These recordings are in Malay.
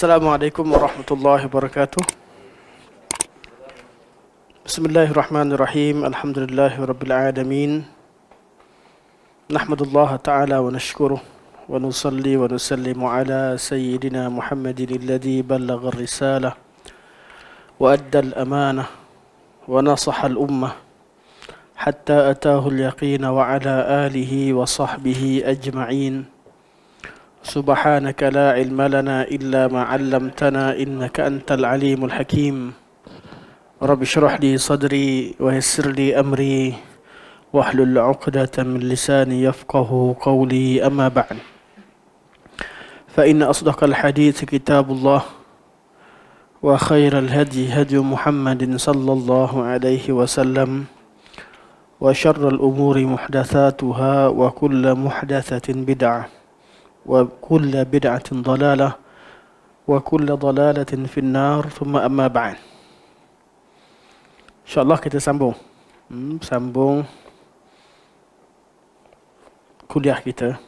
Assalamualaikum warahmatullahi wabarakatuh. Bismillahirrahmanirrahim. Alhamdulillahi rabbil alamin. Nahmadullah ta'ala wa nashkuruh wa nusalli wa nusallimu ala sayyidina Muhammadin alladhi ballagha ar-risalah wa adda al-amanah wa nasaha al-ummah hatta atahu al-yaqin wa ala alihi wa sahbihi ajma'in. Subhanaka la ilma lana illa ma 'allamtana innaka antal alimul hakim. Rabbi shrah li sadri wa yassir li amri wahlul 'uqdatam min lisani yafqahu qawli, amma ba'd. Fa inna asdaqal hadits kitabullah wa khairal hadi hadi Muhammadin sallallahu alaihi wasallam wa syarrul umuri muhdatsatuha wa kullu muhdatsatin bid'ah wa kullu bid'atin dhalalah wa kullu dhalalatin finnar, thumma amma ba'd. InsyaAllah kita sambung kuliah kita.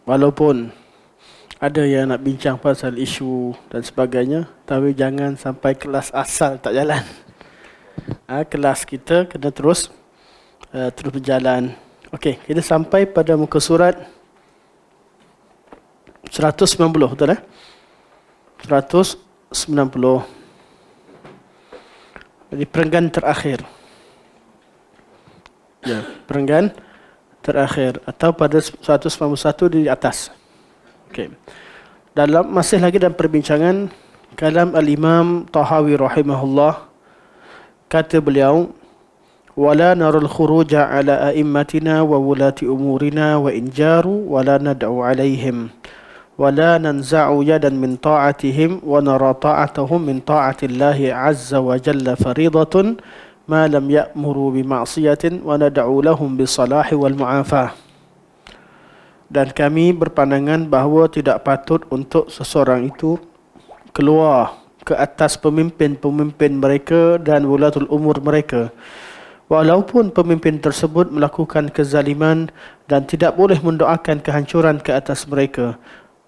Walaupun ada yang nak bincang pasal isu dan sebagainya, tapi jangan sampai kelas asal tak jalan. Kelas kita kena terus berjalan. Okey, kita sampai pada muka surat 190, betul 190. Jadi perenggan terakhir. Ya, perenggan terakhir atau pada 191 di atas. Okey. Masih lagi dalam perbincangan kalam al-Imam Tahawi rahimahullah, kata beliau, ولا نرى الخروج على أئمتنا وولاة أمورنا وإن جاروا ولا ندعو عليهم ولا ننزع يدا من طاعتهم ونرى طاعتهم من طاعة الله عز وجل فريضة ما لم يأمروا بمعصية وندعو لهم بالصلاح والمعافاة. Dan kami berpandangan bahawa tidak patut untuk seseorang itu keluar ke atas pemimpin-pemimpin mereka dan wulatul umur mereka, walaupun pemimpin tersebut melakukan kezaliman, dan tidak boleh mendoakan kehancuran ke atas mereka.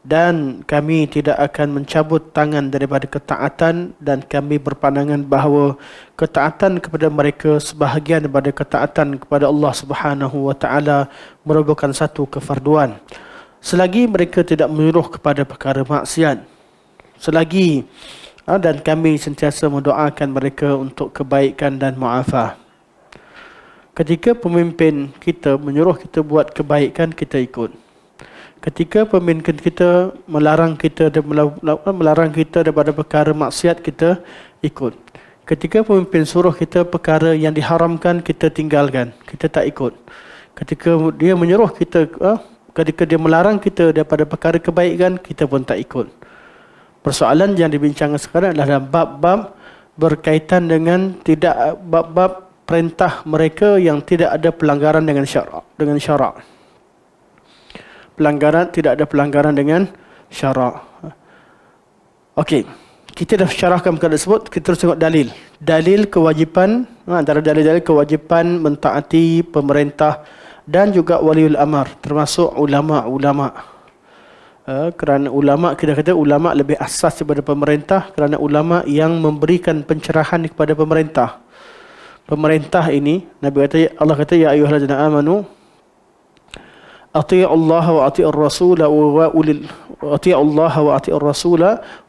Dan kami tidak akan mencabut tangan daripada ketaatan, dan kami berpandangan bahawa ketaatan kepada mereka sebahagian daripada ketaatan kepada Allah Subhanahu wa taala merupakan satu kefarduan. Selagi mereka tidak menyuruh kepada perkara maksiat, dan kami sentiasa mendoakan mereka untuk kebaikan dan muafah. Ketika pemimpin kita menyuruh kita buat kebaikan, kita ikut. Ketika pemimpin kita melarang kita daripada perkara maksiat, kita ikut. Ketika pemimpin suruh kita perkara yang diharamkan, kita tinggalkan, kita tak ikut. Ketika dia menyuruh kita, ketika dia melarang kita daripada perkara kebaikan, kita pun tak ikut. Persoalan yang dibincangkan sekarang adalah bab-bab berkaitan dengan bab-bab perintah mereka yang tidak ada pelanggaran dengan syarak. Tidak ada pelanggaran dengan syarak. Okey, kita dah syarahkan perkara tersebut, kita terus tengok dalil. Dalil kewajipan, antara dalil-dalil kewajipan mentaati pemerintah dan juga waliul amar, termasuk ulama'. Kerana ulama', kita kata ulama' lebih asas daripada pemerintah, kerana ulama' yang memberikan pencerahan kepada pemerintah. Pemerintah ini, Allah kata, ya ayyuhallazina amanu atii'ullaha wa atii'ur rasula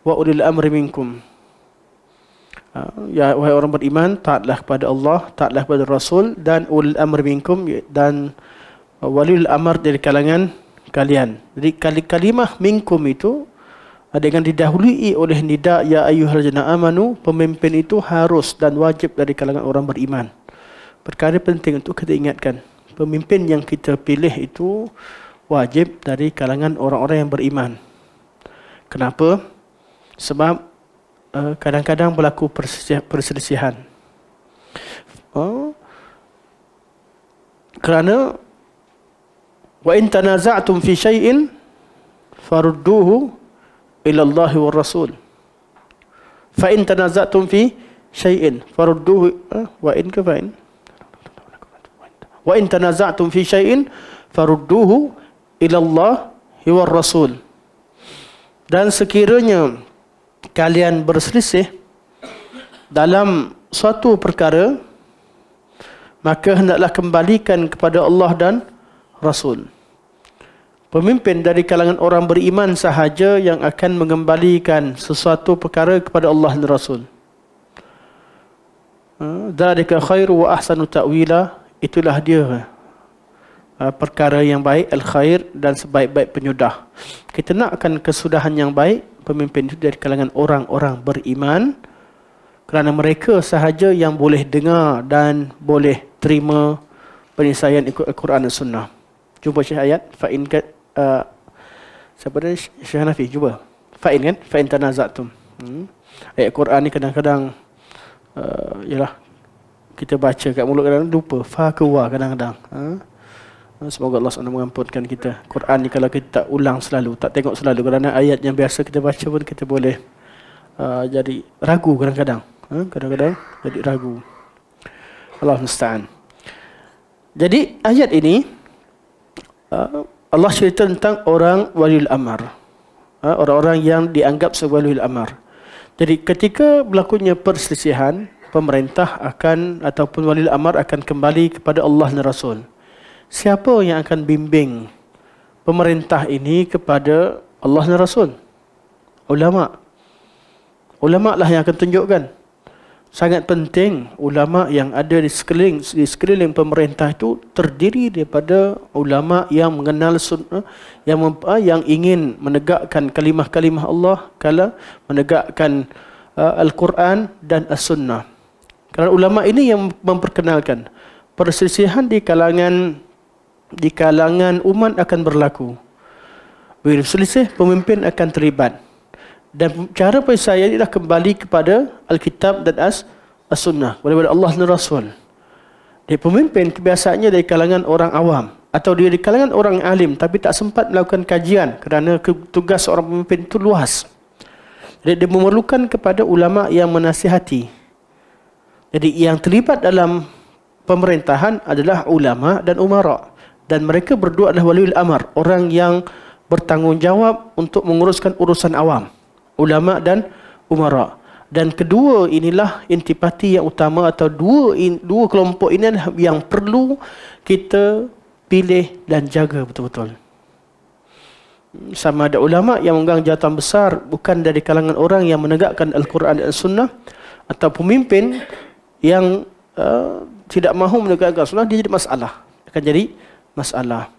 wa ulil amri minkum. Ya wahai orang beriman, taatlah kepada Allah, taatlah kepada Rasul dan ulil amri minkum, dan waliul amr dari kalangan kalian. Jadi kalimah minkum itu dengan didahului oleh nida ya ayyuhallazina amanu, pemimpin itu harus dan wajib dari kalangan orang beriman. Perkara penting untuk kita ingatkan, pemimpin yang kita pilih itu wajib dari kalangan orang-orang yang beriman. Kenapa? Sebab kadang-kadang berlaku perselisihan. Kerana wa in tanaza'tum fi syai'in farudduhu ila Allah wa Rasul. Fa in tanaza'tum fi syai'in farudduhu wa in tanaza'tum fi syai'in farudduhu ila Allah wa Rasul. Dan sekiranya kalian berselisih dalam suatu perkara, maka hendaklah kembalikan kepada Allah dan Rasul. Pemimpin dari kalangan orang beriman sahaja yang akan mengembalikan sesuatu perkara kepada Allah dan Rasul. Dzalika khairu wa ahsanu ta'wila, itulah dia perkara yang baik, al-khair, dan sebaik-baik penyudah. Kita nakkan kesudahan yang baik, pemimpin itu dari kalangan orang-orang beriman, kerana mereka sahaja yang boleh dengar dan boleh terima penyelesaian ikut Al-Quran dan Sunnah. Cuba Syekh ayat, fa'in siapa dia? Syekh Hanafi, cuba. Fa'in kan? Fa'in tanaza'tum. Ayat Quran ni kadang-kadang yalah, kita baca kat mulut kadang-kadang lupa. Fa keluar kadang-kadang. Semoga Allah SWT mengampunkan kita. Quran ni kalau kita tak ulang selalu, tak tengok selalu, kerana ayat yang biasa kita baca pun kita boleh jadi ragu kadang-kadang. Kadang-kadang jadi ragu. Allah musta'an. Jadi ayat ini Allah cerita tentang orang waliul amr, orang-orang yang dianggap sebagai waliul amr. Jadi ketika berlakunya perselisihan, pemerintah akan ataupun waliul amr akan kembali kepada Allah dan Rasul. Siapa yang akan bimbing pemerintah ini kepada Allah dan Rasul? Ulama. Ulama lah yang akan tunjukkan. Sangat penting ulama yang ada di sekeliling pemerintah itu terdiri daripada ulama yang mengenal sunnah, yang ingin menegakkan kalimah-kalimah Allah, menegakkan Al-Quran dan As-Sunnah. Kerana ulama ini yang memperkenalkan perselisihan di kalangan umat akan berlaku. Bila berselisih, pemimpin akan terlibat. Dan cara penyelesaian adalah kembali kepada Alkitab dan As-Sunnah, daripada Allah dan Rasul. Dia pemimpin kebiasaannya dari kalangan orang awam, atau dia di kalangan orang alim tapi tak sempat melakukan kajian kerana tugas seorang pemimpin itu luas. Jadi dia memerlukan kepada ulama yang menasihati. Jadi yang terlibat dalam pemerintahan adalah ulama dan umara. Dan mereka berdua adalah waliul amr, orang yang bertanggungjawab untuk menguruskan urusan awam, ulama dan umara. Dan kedua inilah intipati yang utama, atau dua kelompok ini yang perlu kita pilih dan jaga betul-betul. Sama ada ulama yang memegang jawatan besar bukan dari kalangan orang yang menegakkan Al-Quran dan Sunnah, atau pemimpin yang tidak mahu menegakkan Sunnah, dia jadi masalah. Akan jadi masalah.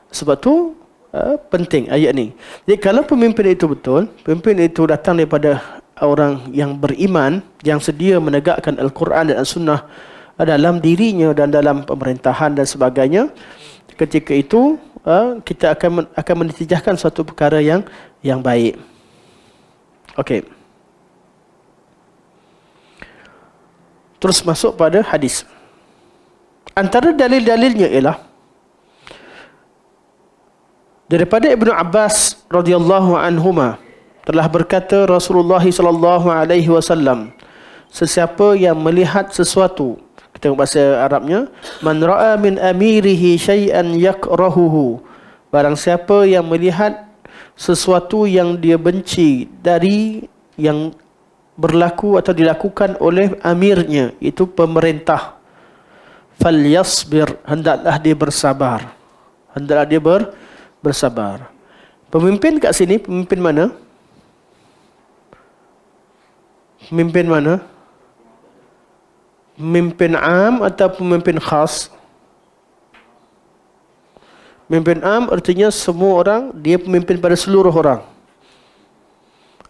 Sebab tu penting ayat ni. Jadi kalau pemimpin itu betul, pemimpin itu datang daripada orang yang beriman, yang sedia menegakkan Al-Quran dan As-Sunnah dalam dirinya dan dalam pemerintahan dan sebagainya, ketika itu kita akan menitijahkan suatu perkara yang baik. Okey. Terus masuk pada hadis. Antara dalil-dalilnya ialah daripada Ibnu Abbas radhiyallahu anhuma, telah berkata Rasulullah sallallahu alaihi wasallam, sesiapa yang melihat sesuatu, kita tengok bahasa Arabnya, man ra'a min amirihi syai'an yakrahuhu, barang siapa yang melihat sesuatu yang dia benci dari yang berlaku atau dilakukan oleh amirnya, itu pemerintah, falyasbir, hendaklah dia bersabar. Hendaklah dia bersabar. Pemimpin kat sini, pemimpin mana? Pemimpin mana? Pemimpin am atau pemimpin khas? Pemimpin am artinya semua orang, dia pemimpin pada seluruh orang.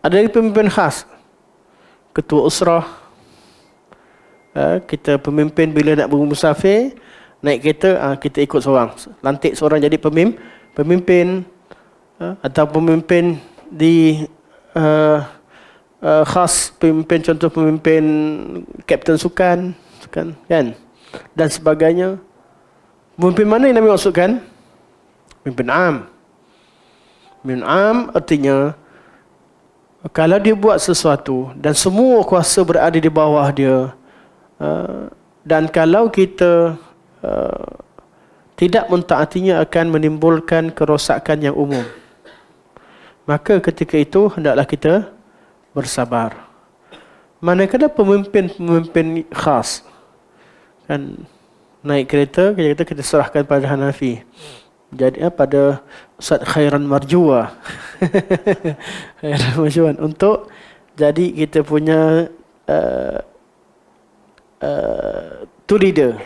Ada lagi pemimpin khas, ketua usrah. Kita pemimpin bila nak bermusafir, naik kereta, kita ikut seorang, lantik seorang jadi pemimpin, atau pemimpin di khas, pemimpin, contoh pemimpin kapten sukan kan, dan sebagainya. Pemimpin mana yang Nabi maksudkan? Pemimpin am. Pemimpin am artinya kalau dia buat sesuatu dan semua kuasa berada di bawah dia, dan kalau kita tidak mentaatinya akan menimbulkan kerosakan yang umum, maka ketika itu hendaklah kita bersabar. Manakala pemimpin khas, kan naik kereta, kita serahkan pada Hanafi. Jadi pada Ustaz Khairan Marjua. Khairan Marjuan untuk jadi kita punya tour leader.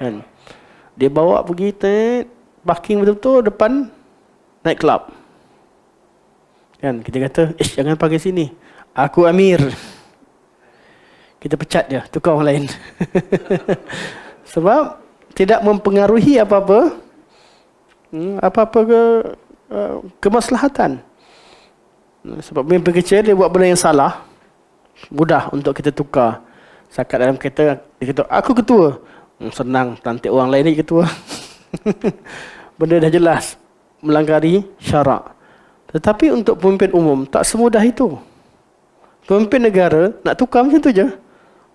Kan? Dia bawa pergi parking betul-betul depan night club. Kan kita kata, jangan parking sini. Aku Amir. Kita pecat dia, tukar orang lain. Sebab tidak mempengaruhi apa-apa kemaslahatan. Sebab pemimpin kecil dia buat benda yang salah, mudah untuk kita tukar. Sakat dalam kereta, dia kata, aku ketua. Senang, lantik orang lain ni ketua. Benda dah jelas, melanggar syarak. Tetapi untuk pemimpin umum, tak semudah itu. Pemimpin negara, nak tukar macam tu je.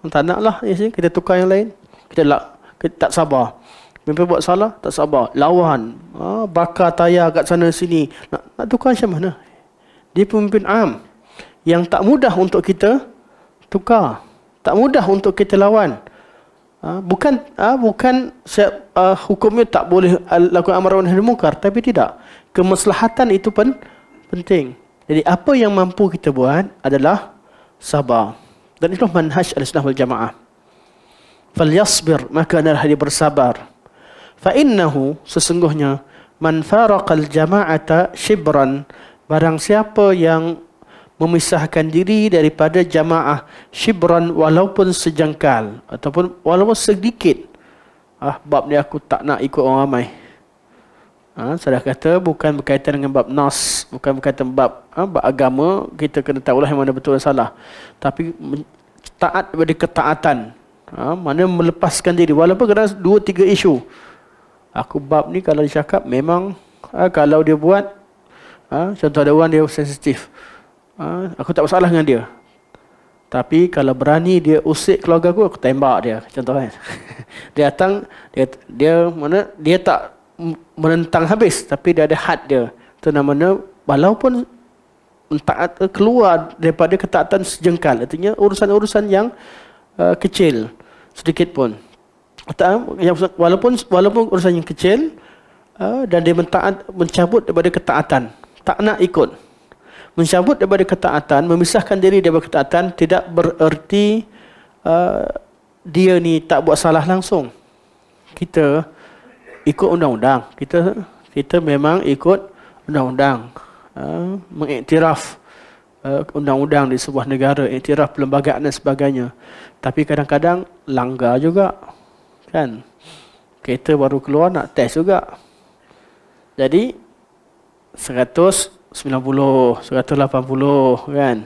Tak naklah, kita tukar yang lain. Kita tak sabar. Pemimpin buat salah, tak sabar. Lawan, bakar tayar kat sana sini. Nak tukar macam mana? Dia pemimpin am yang tak mudah untuk kita tukar. Tak mudah untuk kita lawan. Bukan hukumnya tak boleh lakukan amar ma'ruf nahi munkar, tapi tidak. Kemaslahatan itu pun penting. Jadi apa yang mampu kita buat adalah sabar. Dan itulah manhaj al-sunnah wal jamaah. Falyasbir, maka adalah dia bersabar. Fa innahu, sesungguhnya, man faraqal jama'ata shibran, barang siapa yang memisahkan diri daripada jamaah shibran, walaupun sejengkal ataupun walaupun sedikit. Bab ni aku tak nak ikut orang ramai. Saya dah kata bukan berkaitan dengan bab nas, bukan berkaitan bab agama, kita kena tahulah yang mana betul dan salah. Tapi taat daripada ketaatan. Mana melepaskan diri walaupun kena 2-3 isu. Aku bab ni kalau dia cakap memang kalau dia buat contoh ada orang dia sensitif. Aku tak masalah dengan dia. Tapi kalau berani dia usik keluarga aku tembak dia. Contoh kan. Dia datang, dia tak menentang habis, tapi dia ada had dia. Itu namanya walaupun taat keluar daripada ketaatan sejengkal, artinya urusan-urusan yang kecil sedikit pun. Walaupun urusan yang kecil dan dia mencabut daripada ketaatan, tak nak ikut. Mencabut daripada ketaatan, memisahkan diri daripada ketaatan tidak bererti dia ni tak buat salah langsung. Kita ikut undang-undang. Kita memang ikut undang-undang. Mengiktiraf undang-undang di sebuah negara, iktiraf perlembagaan dan sebagainya. Tapi kadang-kadang langgar juga. Kan? Kereta baru keluar nak test juga. Jadi 190, 180 kan.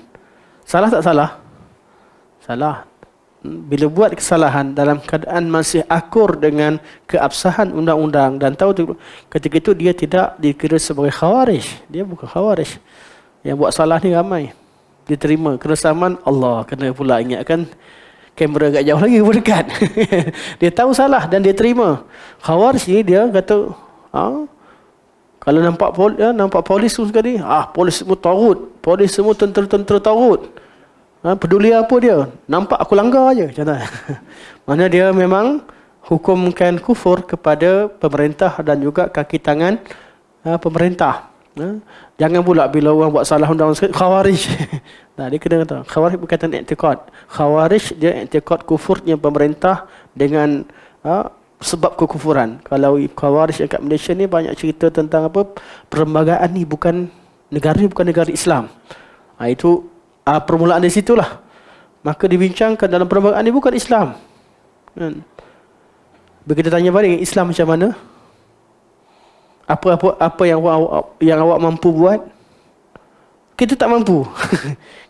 Salah tak salah? Salah. Bila buat kesalahan dalam keadaan masih akur dengan keabsahan undang-undang dan tahu ketika itu dia tidak dikira sebagai khawarij. Dia bukan khawarij. Yang buat salah ni ramai. Diterima. Keresaman Allah. Kena pula ingatkan kamera agak jauh lagi pun dekat. Dia tahu salah dan dia terima. Khawarij ni dia kata kalau nampak polis tu sekali, polis semua tagut. Polis semua tentera-tentera tagut. Peduli apa dia? Nampak aku langgar aje. Mana dia memang hukumkan kufur kepada pemerintah dan juga kaki tangan pemerintah. Jangan pula bila orang buat salah undang-undang khawarij. Dia kena kata khawarij berkaitan i'tiqad. Khawarij dia i'tiqad kufurnya pemerintah dengan sebab kekufuran. Kalau khawarij kat Malaysia ni banyak cerita tentang perlembagaan ni bukan negara Islam. Itu permulaan dari situlah. Maka dibincangkan dalam perlembagaan ni bukan Islam. Begitu tanya balik, Islam macam mana? Apa yang awak mampu buat? Kita tak mampu.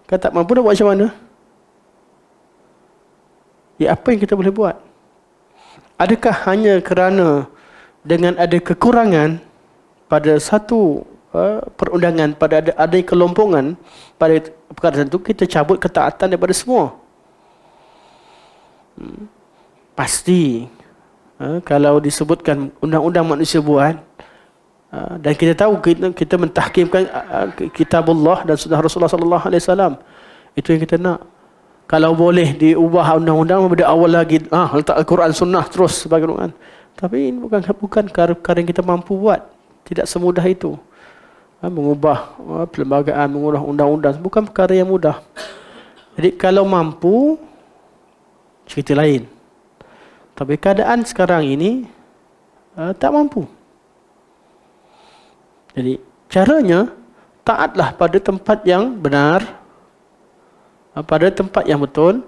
Kalau tak mampu nak buat macam mana? Apa yang kita boleh buat? Adakah hanya kerana dengan ada kekurangan pada satu perundangan, pada ada kelompongan pada perkara tertentu, kita cabut ketaatan daripada semua? Pasti kalau disebutkan undang-undang manusia buat, Dan kita tahu kita mentahkimkan kitabullah dan sunnah Rasulullah sallallahu alaihi wasallam. Itu yang kita nak. Kalau boleh diubah undang-undang daripada awal lagi, letak Al-Quran sunnah terus sebagai Quran. Tapi ini bukan perkara yang kita mampu buat. Tidak semudah itu. Mengubah perlembagaan, mengubah undang-undang bukan perkara yang mudah. Jadi kalau mampu, cerita lain. Tapi keadaan sekarang ini tak mampu. Jadi caranya, taatlah pada tempat yang benar, pada tempat yang betul,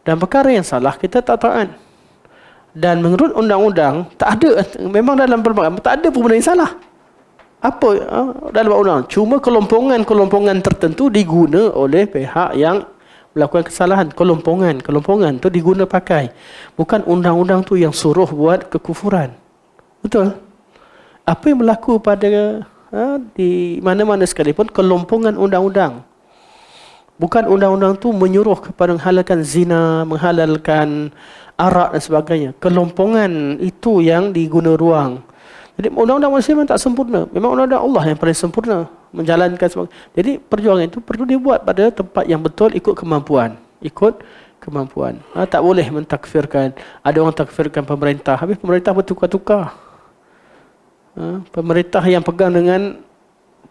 dan perkara yang salah kita tak taat. Dan menurut undang-undang, tak ada, memang dalam perlembagaan tak ada pun benda yang salah. Apa dalam undang-undang? Cuma kelompongan tertentu diguna oleh pihak yang melakukan kesalahan. Kelompongan tu diguna pakai. Bukan undang-undang tu yang suruh buat kekufuran. Betul? Apa yang berlaku pada di mana-mana sekalipun, kelompongan undang-undang. Bukan undang-undang tu menyuruh kepada menghalalkan zina, menghalalkan arak dan sebagainya. Kelompongan itu yang diguna ruang. Jadi undang-undang manusia memang tak sempurna. Memang undang-undang Allah yang paling sempurna menjalankan sebagainya. Jadi perjuangan itu perlu dibuat pada tempat yang betul ikut kemampuan. Tak boleh mentakfirkan. Ada orang takfirkan pemerintah. Habis pemerintah bertukar-tukar. Pemerintah yang pegang dengan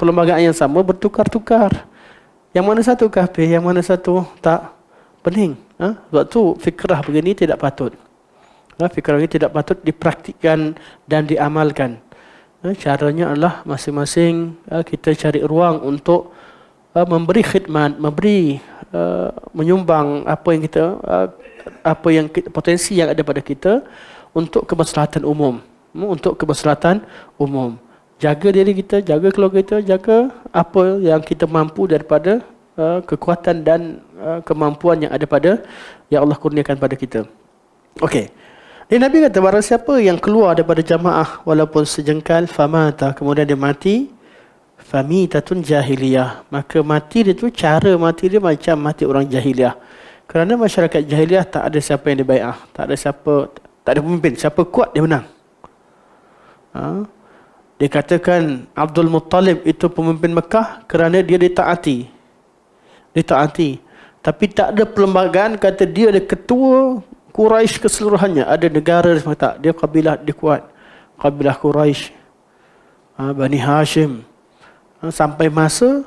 perlembagaan yang sama bertukar-tukar. Yang mana satu kafir, yang mana satu tak, pening. Sebab tu fikrah begini tidak patut. Fikrah ini tidak patut dipraktikkan dan diamalkan. Caranya adalah masing-masing kita cari ruang untuk memberi khidmat, menyumbang apa yang potensi yang ada pada kita untuk kemaslahatan umum. Jaga diri kita, jaga keluarga kita, jaga apa yang kita mampu daripada kekuatan dan kemampuan yang ada pada yang Allah kurniakan pada kita. Okey. Dan Nabi kata, barang siapa yang keluar daripada jamaah walaupun sejengkal, famata, kemudian dia mati, famitatun jahiliyah. Maka mati dia tu, cara mati dia macam mati orang jahiliyah. Kerana masyarakat jahiliyah tak ada siapa yang dibai'ah. Tak ada pemimpin. Siapa kuat dia menang. Dia katakan Abdul Muttalib itu pemimpin Mekah kerana dia ditaati. Tapi tak ada perlembagaan kata dia ada ketua Quraisy keseluruhannya. Ada negara tak. Dia kabilah dia kuat. Kabilah Quraisy, Bani Hashim. Sampai masa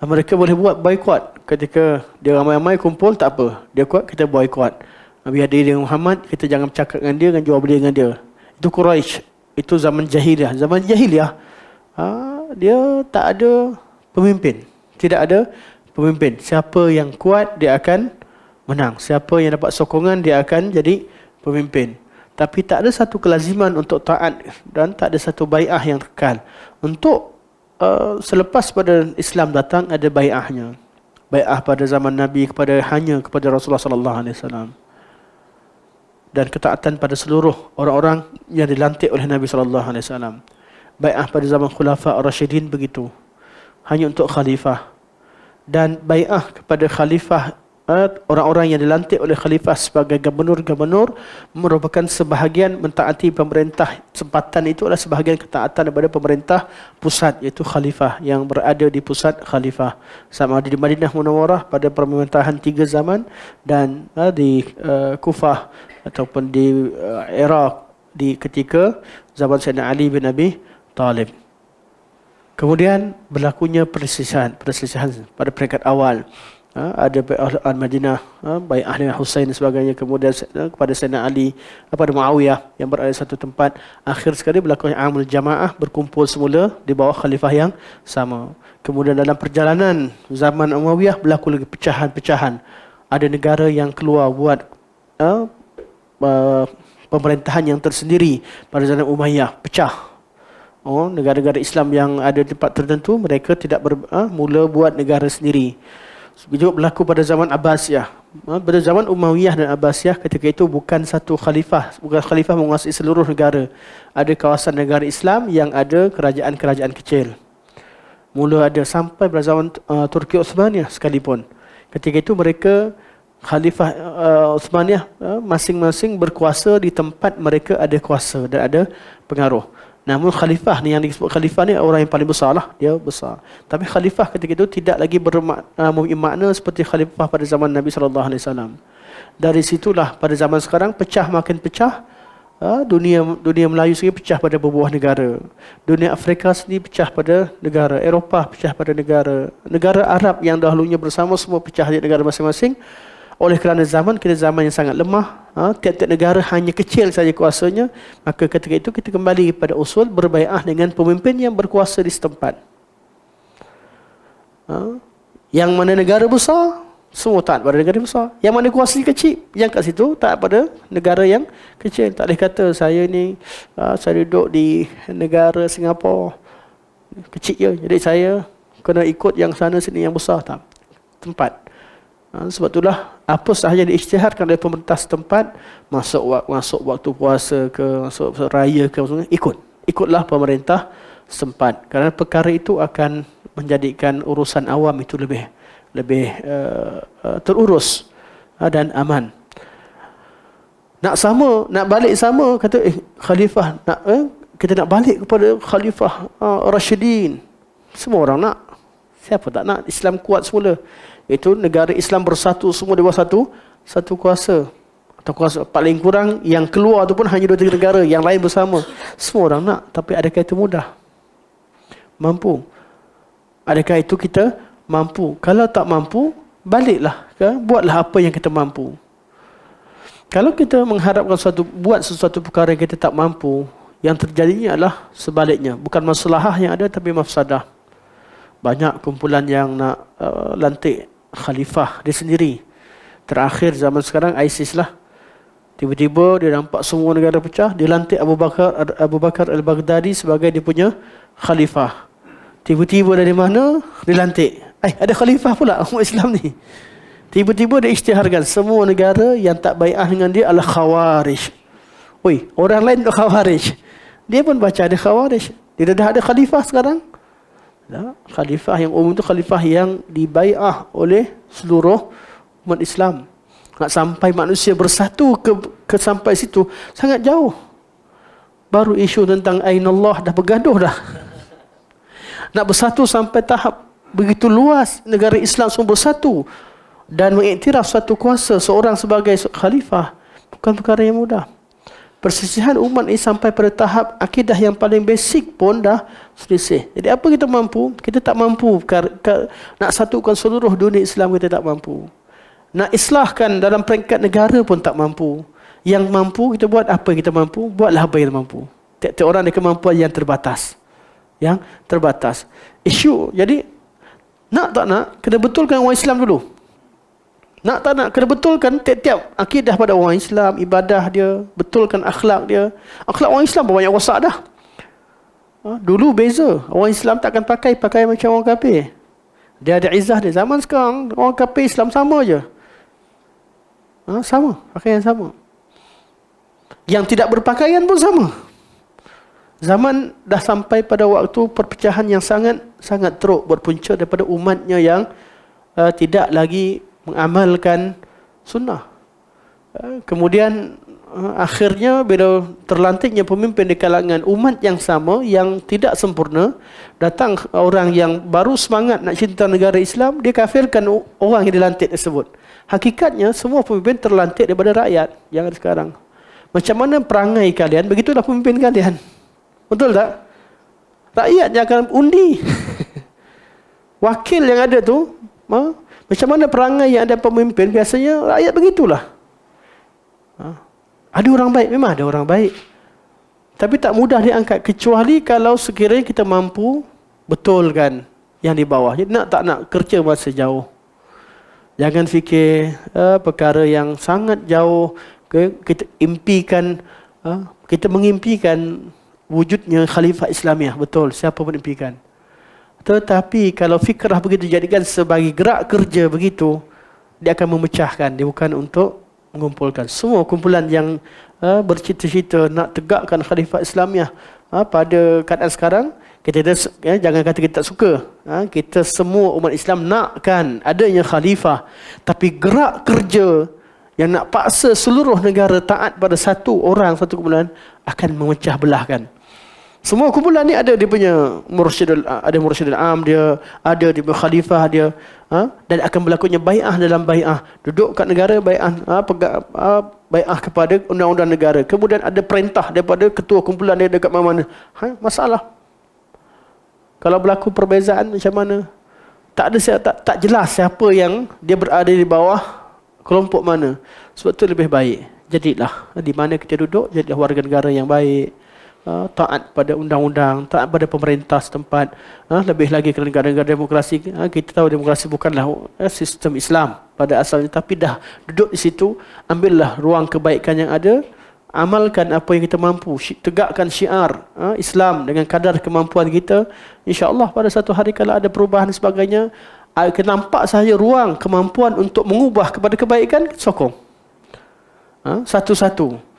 mereka boleh buat boykot. Ketika dia ramai-ramai kumpul, tak apa. Dia kuat, kita boykot. Biar dia dengan Muhammad, kita jangan bercakap dengan dia, jangan jual beli dengan dia. Itu Quraisy. Itu zaman jahiliyah. Zaman jahiliyah, dia tak ada pemimpin. Tidak ada pemimpin. Siapa yang kuat, dia akan menang. Siapa yang dapat sokongan, dia akan jadi pemimpin. Tapi tak ada satu kelaziman untuk taat dan tak ada satu bai'ah yang kekal. Untuk selepas pada Islam datang, ada bai'ahnya. Bai'ah pada zaman Nabi hanya kepada Rasulullah sallallahu alaihi wasallam. Dan ketaatan pada seluruh orang-orang yang dilantik oleh Nabi sallallahu alaihi wasallam. Bai'ah pada zaman Khulafa ar-Rasyidin begitu. Hanya untuk khalifah. Dan bai'ah kepada khalifah, orang-orang yang dilantik oleh khalifah sebagai gubernur-gubernur merupakan sebahagian mentaati pemerintah. Tempatan itu adalah sebahagian ketaatan daripada pemerintah pusat, iaitu khalifah yang berada di pusat khalifah. Sama ada di Madinah Munawwarah pada pemerintahan 3 zaman dan di Kufah ataupun di Iraq di ketika zaman Sayyidina Ali bin Abi Talib. Kemudian berlakunya perselisihan pada peringkat awal. Ada bai'ah al-Madinah, bai'ah dengan Husain dan sebagainya. Kemudian kepada Sayyidina Ali, pada Muawiyah yang berada di satu tempat. Akhir sekali berlakunya Amul Jamaah, berkumpul semula di bawah khalifah yang sama. Kemudian dalam perjalanan zaman Umayyah berlaku lagi pecahan-pecahan. Ada negara yang keluar buat pemerintahan yang tersendiri pada zaman Umayyah, pecah. Negara-negara Islam yang ada di tempat tertentu, mereka tidak mula buat negara sendiri. Juga berlaku pada zaman Abbasiyah. Pada zaman Umayyah dan Abbasiyah, ketika itu bukan satu khalifah. Bukan khalifah menguasai seluruh negara. Ada kawasan negara Islam yang ada kerajaan-kerajaan kecil. Mula ada sampai pada zaman Turki Uthmaniyah sekalipun. Ketika itu mereka, khalifah Uthmaniyah, masing-masing berkuasa di tempat mereka ada kuasa dan ada pengaruh. Namun khalifah ni, yang disebut khalifah ni orang yang paling besar lah, dia besar. Tapi khalifah ketika itu tidak lagi mempunyai makna seperti khalifah pada zaman Nabi SAW. Dari situlah pada zaman sekarang pecah makin pecah. Dunia Melayu sendiri pecah pada beberapa negara. Dunia Afrika sendiri pecah pada negara. Eropah pecah pada negara. Negara Arab yang dahulunya bersama semua pecah di negara masing-masing. Oleh kerana zaman kita zaman yang sangat lemah, tiap-tiap negara hanya kecil saja kuasanya, maka ketika itu kita kembali pada usul berbai'ah dengan pemimpin yang berkuasa di setempat. Yang mana negara besar, semua taat pada negara besar. Yang mana kuasa kecil, yang kat situ taat pada negara yang kecil. Tak boleh kata saya ni saya duduk di negara Singapura kecil je, jadi saya kena ikut yang sana sini yang besar. Tak, tempat. Sebab itulah apa sahaja diisytiharkan oleh pemerintah setempat, masuk waktu puasa ke, masuk raya ke, ikutlah pemerintah setempat. Kerana perkara itu akan menjadikan urusan awam itu lebih terurus dan aman. Nak balik sama, kata khalifah kita nak balik kepada khalifah Rashidin. Semua orang nak. Siapa tak nak Islam kuat semula? Itu negara Islam bersatu semua di bawah satu kuasa. Atau kuasa paling kurang yang keluar tu pun hanya 2-3 negara, yang lain bersama. Semua orang nak, tapi adakah itu mudah? Mampu? Adakah itu kita mampu? Kalau tak mampu, baliklah, buatlah apa yang kita mampu. Kalau kita mengharapkan buat sesuatu perkara yang kita tak mampu, yang terjadinya adalah sebaliknya. Bukan masalah yang ada, tapi mafsadah. Banyak kumpulan yang nak lantik khalifah dia sendiri. Terakhir zaman sekarang ISIS lah. Tiba-tiba dia nampak semua negara pecah, dia lantik Abu Bakar al-Baghdadi sebagai dia punya khalifah. Tiba-tiba dari mana dilantik? Ada khalifah pula umat Islam ni. Tiba-tiba dia isytiharkan semua negara yang tak bai'ah dengan dia adalah khawarij. Orang lain tu khawarij. Dia pun baca ada khawarij. Dia dah ada khalifah sekarang. Khalifah yang umum itu khalifah yang dibai'ah oleh seluruh umat Islam. Nak sampai manusia bersatu ke sampai situ sangat jauh. Baru isu tentang Ainallah dah bergaduh dah. Nak bersatu sampai tahap begitu luas, negara Islam semua bersatu dan mengiktiraf satu kuasa seorang sebagai khalifah, bukan perkara yang mudah. Perselisihan umat ini sampai pada tahap akidah yang paling basic pun dah selisih. Jadi apa kita mampu? Kita tak mampu. Nak satukan seluruh dunia Islam, kita tak mampu. Nak islahkan dalam peringkat negara pun tak mampu. Yang mampu kita buat apa yang kita mampu, buatlah apa yang kita mampu. Tiap-tiap orang ada kemampuan yang terbatas. Isu, jadi nak tak nak, kena betulkan orang Islam dulu. Nak tak nak, kena betulkan tiap-tiap akidah pada orang Islam, ibadah dia, betulkan akhlak dia. Akhlak orang Islam banyak rosak dah. Dulu beza, orang Islam takkan pakai macam orang kafir. Dia ada izzah dia. Zaman sekarang, orang kafir Islam sama je. Sama, pakaian sama. Yang tidak berpakaian pun sama. Zaman dah sampai pada waktu perpecahan yang sangat teruk, berpunca daripada umatnya yang tidak lagi mengamalkan sunnah. Kemudian akhirnya bila terlantiknya pemimpin di kalangan umat yang sama yang tidak sempurna, datang orang yang baru semangat nak cinta negara Islam, dia kafirkan orang yang dilantik tersebut. Hakikatnya semua pemimpin terlantik daripada rakyat yang ada sekarang. Macam mana perangai kalian, begitulah pemimpin kalian. Betul tak? Rakyat yang akan undi. Wakil yang ada tu, macam mana perangai yang ada pemimpin, biasanya rakyat begitulah. Ada orang baik, memang ada orang baik. Tapi tak mudah diangkat, kecuali kalau sekiranya kita mampu betulkan yang di bawah. Jadi nak tak nak, kerja masa jauh. Jangan fikir perkara yang sangat jauh. Kita impikan, kita mengimpikan wujudnya khalifah Islamiah. Betul, siapa pun impikan. Tetapi kalau fikrah begitu dijadikan sebagai gerak kerja begitu, dia akan memecahkan. Dia bukan untuk mengumpulkan. Semua kumpulan yang bercita-cita nak tegakkan khalifah Islamiah pada keadaan sekarang, jangan kata kita tak suka. Kita semua umat Islam nakkan adanya khalifah. Tapi gerak kerja yang nak paksa seluruh negara taat pada satu orang, satu kumpulan, akan memecah belahkan. Semua kumpulan ni ada dia punya mursyidul am dia, ada dia punya khalifah dia, dan akan berlakunya bai'ah dalam bai'ah. Duduk kat negara bai'ah, bai'ah kepada undang-undang negara. Kemudian ada perintah daripada ketua kumpulan dia dekat mana-mana. Masalah. Kalau berlaku perbezaan macam mana? Tak ada tak jelas siapa yang dia berada di bawah kelompok mana. Sebab tu lebih baik jadilah di mana kita duduk, jadilah warga negara yang baik. Taat pada undang-undang, taat pada pemerintah setempat. Lebih lagi ke negara-negara demokrasi, kita tahu demokrasi bukanlah sistem Islam pada asalnya, tapi dah duduk di situ, ambillah ruang kebaikan yang ada, amalkan apa yang kita mampu, tegakkan syiar Islam dengan kadar kemampuan kita. InsyaAllah pada satu hari kalau ada perubahan dan sebagainya, akan nampak sahaja ruang kemampuan untuk mengubah kepada kebaikan, sokong. Satu-satu.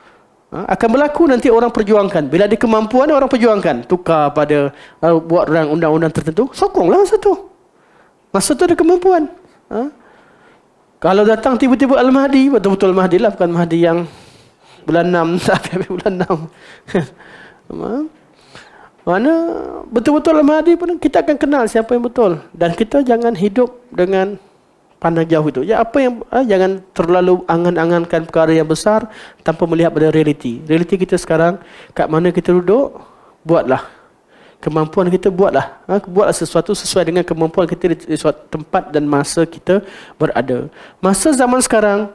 Akan berlaku nanti orang perjuangkan. Bila ada kemampuan, orang perjuangkan. Tukar pada buat undang-undang tertentu, sokonglah masa tu. Masa tu ada kemampuan. Kalau datang tiba-tiba Al-Mahdi, betul-betul Mahdi lah, bukan Mahdi yang bulan 6 sampai bulan 6. Mana betul-betul Al-Mahdi pun kita akan kenal siapa yang betul. Dan kita jangan hidup dengan pandang jauh itu. Ya, apa yang jangan terlalu angan-angankan perkara yang besar tanpa melihat pada realiti. Realiti kita sekarang, kat mana kita duduk, buatlah. Kemampuan kita buatlah. Buatlah sesuatu sesuai dengan kemampuan kita di suatu tempat dan masa kita berada. Masa zaman sekarang,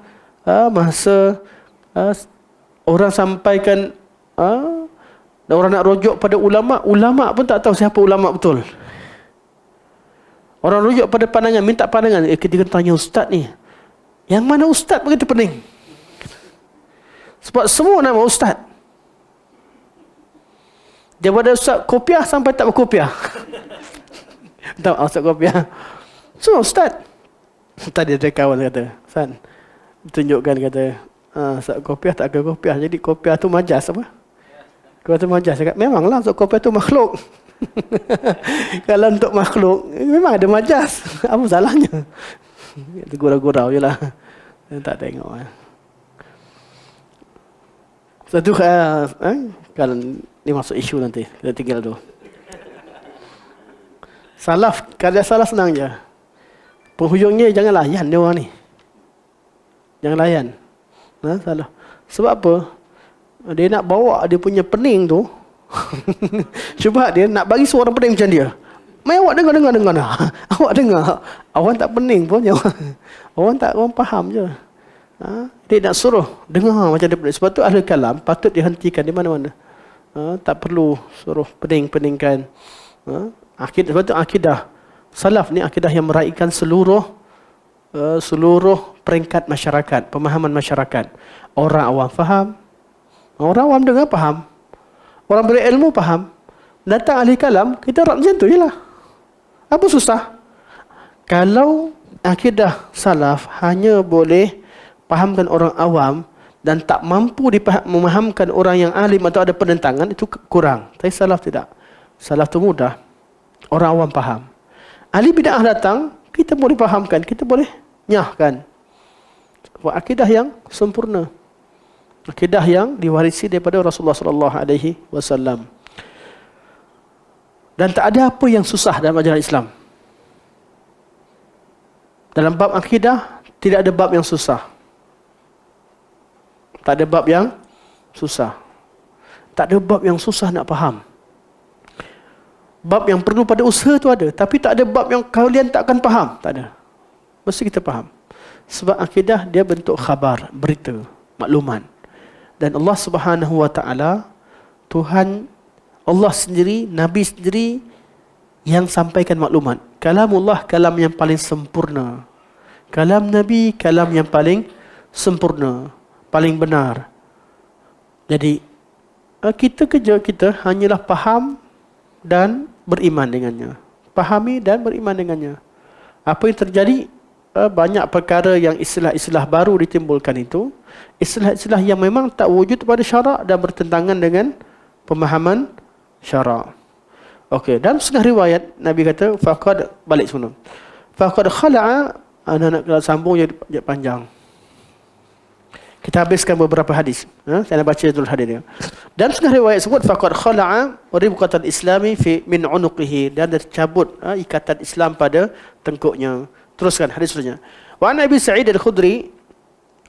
masa orang sampaikan, orang nak rujuk pada ulama, ulama pun tak tahu siapa ulama betul. Orang rujuk pada pandangan, minta pandangan. Kita tanya ustaz ni, yang mana ustaz begitu pening? Sebab semua nama ustaz. Daripada ustaz kopiah sampai tak berkopiah. Tahu ustaz kopiah? Semua ustaz. Tadi ada kawan kata, Ustaz, tunjukkan kata, ustaz kopiah tak ada kopiah. Jadi kopiah tu majas apa? Kopiah tu majas. Cakap, memanglah ustaz kopiah tu makhluk. Kalau untuk makhluk memang ada majas. Apa salahnya? Gurau-gurau je lah. Tak tengok. Satu kalau ni masuk isu nanti, kita tinggal tu. Salaf, kalau salah senang je. Penghujungnya jangan layan dia orang ni. Jangan layan. Salah. Sebab apa? Dia nak bawa dia punya pening tu. Cuba dia nak bagi seorang pening macam dia. Mai awak dengar dah. Awak dengar. Awak tak pening pun. Orang faham je. Dia nak suruh dengar macam dia pening. Sebab tu ahli kalam patut dihentikan di mana-mana. Tak perlu suruh pening-peningkan. Sebab tu akidah salaf ni akidah yang meraihkan seluruh peringkat masyarakat, pemahaman masyarakat. Orang awam faham. Orang awam dengar faham. Orang berilmu faham. Datang ahli kalam, kita rap macam tu je lah. Apa susah? Kalau akidah salaf hanya boleh fahamkan orang awam dan tak mampu memahamkan orang yang alim atau ada penentangan, itu kurang. Tapi salaf tidak. Salaf tu mudah. Orang awam faham. Ahli bid'ah datang, kita boleh fahamkan, kita boleh nyahkan. Akidah yang sempurna. Akidah yang diwarisi daripada Rasulullah sallallahu alaihi wasallam. Dan tak ada apa yang susah dalam ajaran Islam. Dalam bab akidah tidak ada bab yang susah. Tak ada bab yang susah. Tak ada bab yang susah nak faham. Bab yang perlu pada usaha tu ada, tapi tak ada bab yang kalian tak akan faham, tak ada. Mesti kita faham. Sebab akidah dia bentuk khabar, berita, makluman. Dan Allah Subhanahu wa taala, Tuhan Allah sendiri, Nabi sendiri yang sampaikan maklumat. Kalamullah, kalam yang paling sempurna. Kalam Nabi, kalam yang paling sempurna, paling benar. Jadi kerja kita hanyalah faham dan beriman dengannya. Pahami dan beriman dengannya. Apa yang terjadi, banyak perkara yang istilah-istilah baru ditimbulkan itu, istilah-istilah yang memang tak wujud pada syarak dan bertentangan dengan pemahaman syarak. Okey, dalam setengah riwayat Nabi kata faqad, balik semula. Faqad khala'a, anak-anak sambung je panjang. Kita habiskan beberapa hadis. Saya nak baca dulu hadis dia. Dan setengah riwayat sebut faqad khala'a ribqatal islami fi min unuqihi, dan dia cabut ikatan Islam pada tengkuknya. Teruskan hadis seterusnya. Wa an Abi Sa'id Al-Khudri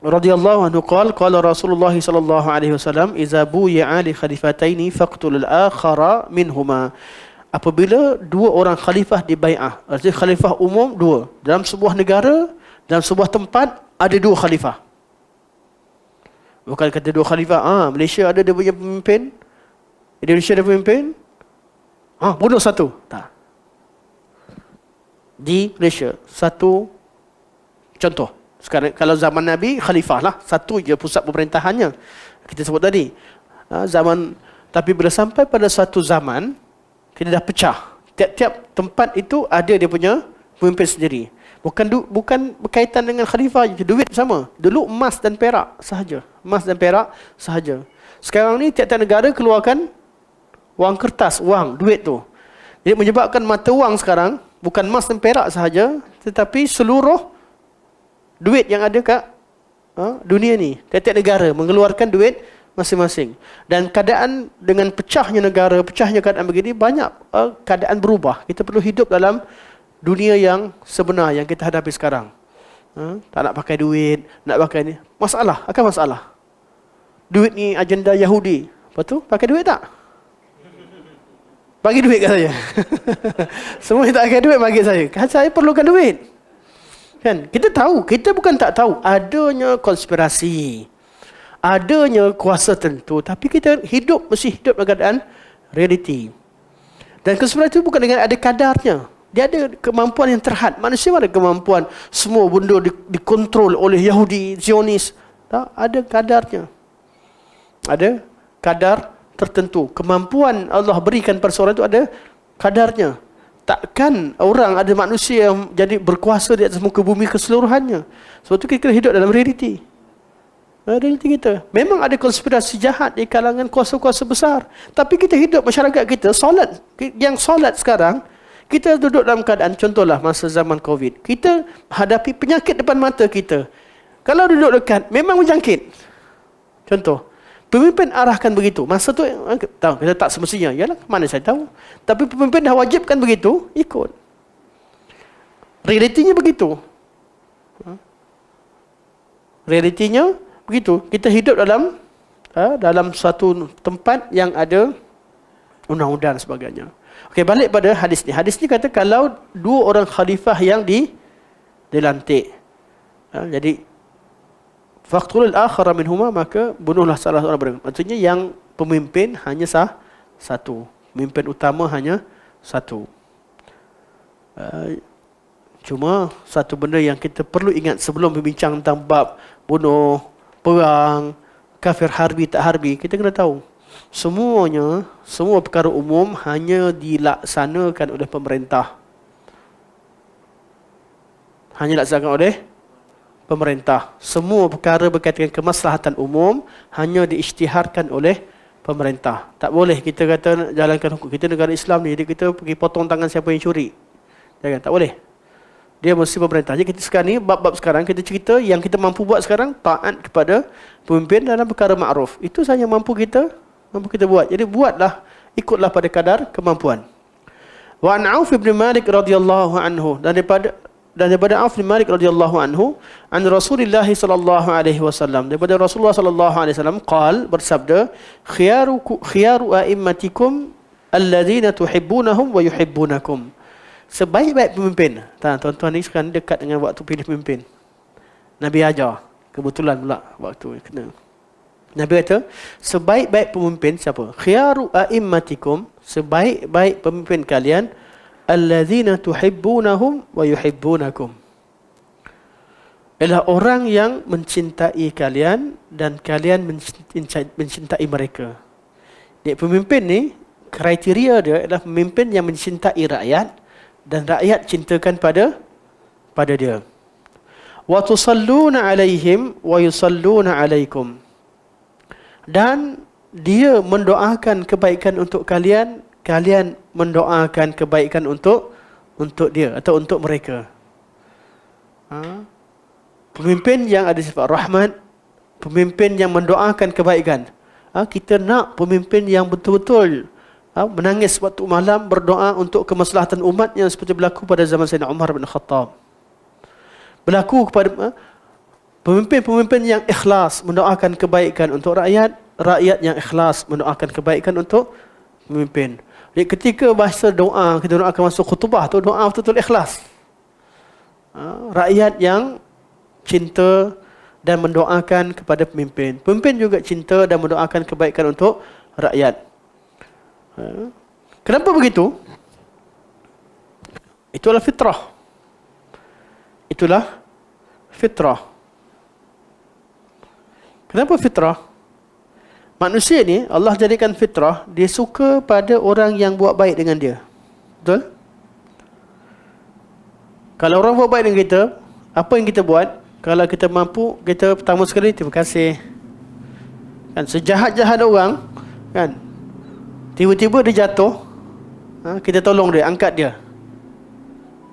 radhiyallahu anhu qala Rasulullah sallallahu alaihi wasallam idza buyi'a li khalifataini faqtul al-akhara minhuma. Apabila dua orang khalifah dibai'ah, artinya khalifah umum dua. Dalam sebuah negara, dalam sebuah tempat ada dua khalifah. Bukan kata dua khalifah, Malaysia ada dia punya pemimpin, Indonesia ada pemimpin, bunuh satu. Tak. Di Malaysia, satu contoh. Sekarang kalau zaman Nabi, khalifah lah, satu je pusat pemerintahannya. Kita sebut tadi. Tapi bila sampai pada satu zaman, kita dah pecah. Tiap-tiap tempat itu ada dia punya pemimpin sendiri. Bukan berkaitan dengan khalifah je, duit sama. Dulu emas dan perak sahaja. Emas dan perak sahaja. Sekarang ni tiap-tiap negara keluarkan wang kertas, wang, duit tu. Jadi menyebabkan mata wang sekarang bukan emas dan perak sahaja, tetapi seluruh duit yang ada kat dunia ni. Tiap-tiap negara mengeluarkan duit masing-masing. Dan keadaan dengan pecahnya negara, pecahnya keadaan begini, banyak keadaan berubah. Kita perlu hidup dalam dunia yang sebenar yang kita hadapi sekarang. Tak nak pakai duit, nak pakai ni. Masalah, akan masalah. Duit ni agenda Yahudi. Lepas tu, pakai duit tak? Bagi duit kat saya. Semua yang tak pakai duit bagi saya. Kan saya perlukan duit. Kan? Kita tahu, kita bukan tak tahu adanya konspirasi, adanya kuasa tertentu, tapi kita mesti hidup dalam keadaan realiti. Dan konspirasi itu bukan dengan ada kadarnya. Dia ada kemampuan yang terhad. Manusia ada kemampuan semua benda dikontrol oleh Yahudi, Zionis. Tak, ada kadarnya. Ada kadar tertentu. Kemampuan Allah berikan pada seorang itu ada kadarnya. Takkan orang ada manusia yang jadi berkuasa di atas muka bumi keseluruhannya. Sebab itu kita hidup dalam realiti. Realiti kita. Memang ada konspirasi jahat di kalangan kuasa-kuasa besar. Tapi kita hidup, masyarakat kita, solat. Yang solat sekarang, kita duduk dalam keadaan, contohlah masa zaman COVID. Kita hadapi penyakit depan mata kita. Kalau duduk dekat, memang menjangkit. Contoh. Pemimpin arahkan begitu. Masa tu tahu kita tak semestinya. Yalah, mana saya tahu. Tapi pemimpin dah wajibkan begitu, ikut. Realitinya begitu. Realitinya begitu. Kita hidup dalam suatu tempat yang ada undang-undang dan sebagainya. Okey, balik pada hadis ni. Hadis ni kata kalau dua orang khalifah yang dilantik. Jadi faqtul al-akhara minhuma, maka bunuhlah salah seorang mereka. Maksudnya yang pemimpin hanya satu. Pemimpin utama hanya satu. Cuma satu benda yang kita perlu ingat sebelum berbincang tentang bab bunuh, perang, kafir harbi tak harbi, kita kena tahu semua perkara umum hanya dilaksanakan oleh pemerintah. Hanya dilaksanakan oleh pemerintah. Semua perkara berkaitan dengan kemaslahatan umum hanya diisytiharkan oleh pemerintah. Tak boleh kita kata jalankan hukum. Kita negara Islam ni, jadi kita pergi potong tangan siapa yang curi. Jangan, tak boleh. Dia mesti pemerintah. Jadi kita sekarang ni, bab-bab sekarang, kita cerita yang kita mampu buat sekarang, taat kepada pemimpin dalam perkara ma'ruf. Itu sahaja mampu kita buat. Jadi buatlah, ikutlah pada kadar kemampuan. Wa an Auf bin Malik radhiyallahu anhu, dan daripada Auf bin Malik radhiyallahu anhu, an Rasulullah sallallahu alaihi wasallam, daripada Rasulullah sallallahu alaihi wasallam bersabda, khiyaru a'immatikum alladhina tuhibbunahum wa yuhibbunakum. Sebaik-baik pemimpin. Tuan-tuan ni sekarang dekat dengan waktu pilih pemimpin. Nabi ajar, kebetulan pula waktu kena. Nabi kata, sebaik-baik pemimpin siapa? Khiyaru a'immatikum, sebaik-baik pemimpin kalian, alladzina tuhibbunahum wa yuhibbunakum, ialah orang yang mencintai kalian dan kalian mencintai mereka. Dia pemimpin ni, kriteria dia adalah pemimpin yang mencintai rakyat dan rakyat cintakan pada dia. Wa tusalluna alaihim wa yusalluna alaikum, dan dia mendoakan kebaikan untuk kalian, kalian mendoakan kebaikan untuk dia atau untuk mereka. Pemimpin yang ada sifat rahmat, pemimpin yang mendoakan kebaikan. Kita nak pemimpin yang betul-betul menangis waktu malam berdoa untuk kemaslahatan umatnya, seperti berlaku pada zaman Sayyidina Umar bin Khattab. Berlaku kepada pemimpin-pemimpin yang ikhlas mendoakan kebaikan untuk rakyat, rakyat yang ikhlas mendoakan kebaikan untuk pemimpin. Jadi ketika bahasa doa, kita doakan masuk khutbah tu, doa betul-betul ikhlas. Rakyat yang cinta dan mendoakan kepada pemimpin. Pemimpin juga cinta dan mendoakan kebaikan untuk rakyat. Kenapa begitu? Itulah fitrah. Itulah fitrah. Kenapa fitrah? Manusia ni Allah jadikan fitrah, dia suka pada orang yang buat baik dengan dia. Betul? Kalau orang buat baik dengan kita, apa yang kita buat? Kalau kita mampu, kita pertama sekali terima kasih. Kan sejahat-jahat orang, kan, tiba-tiba dia jatuh, kita tolong dia, angkat dia.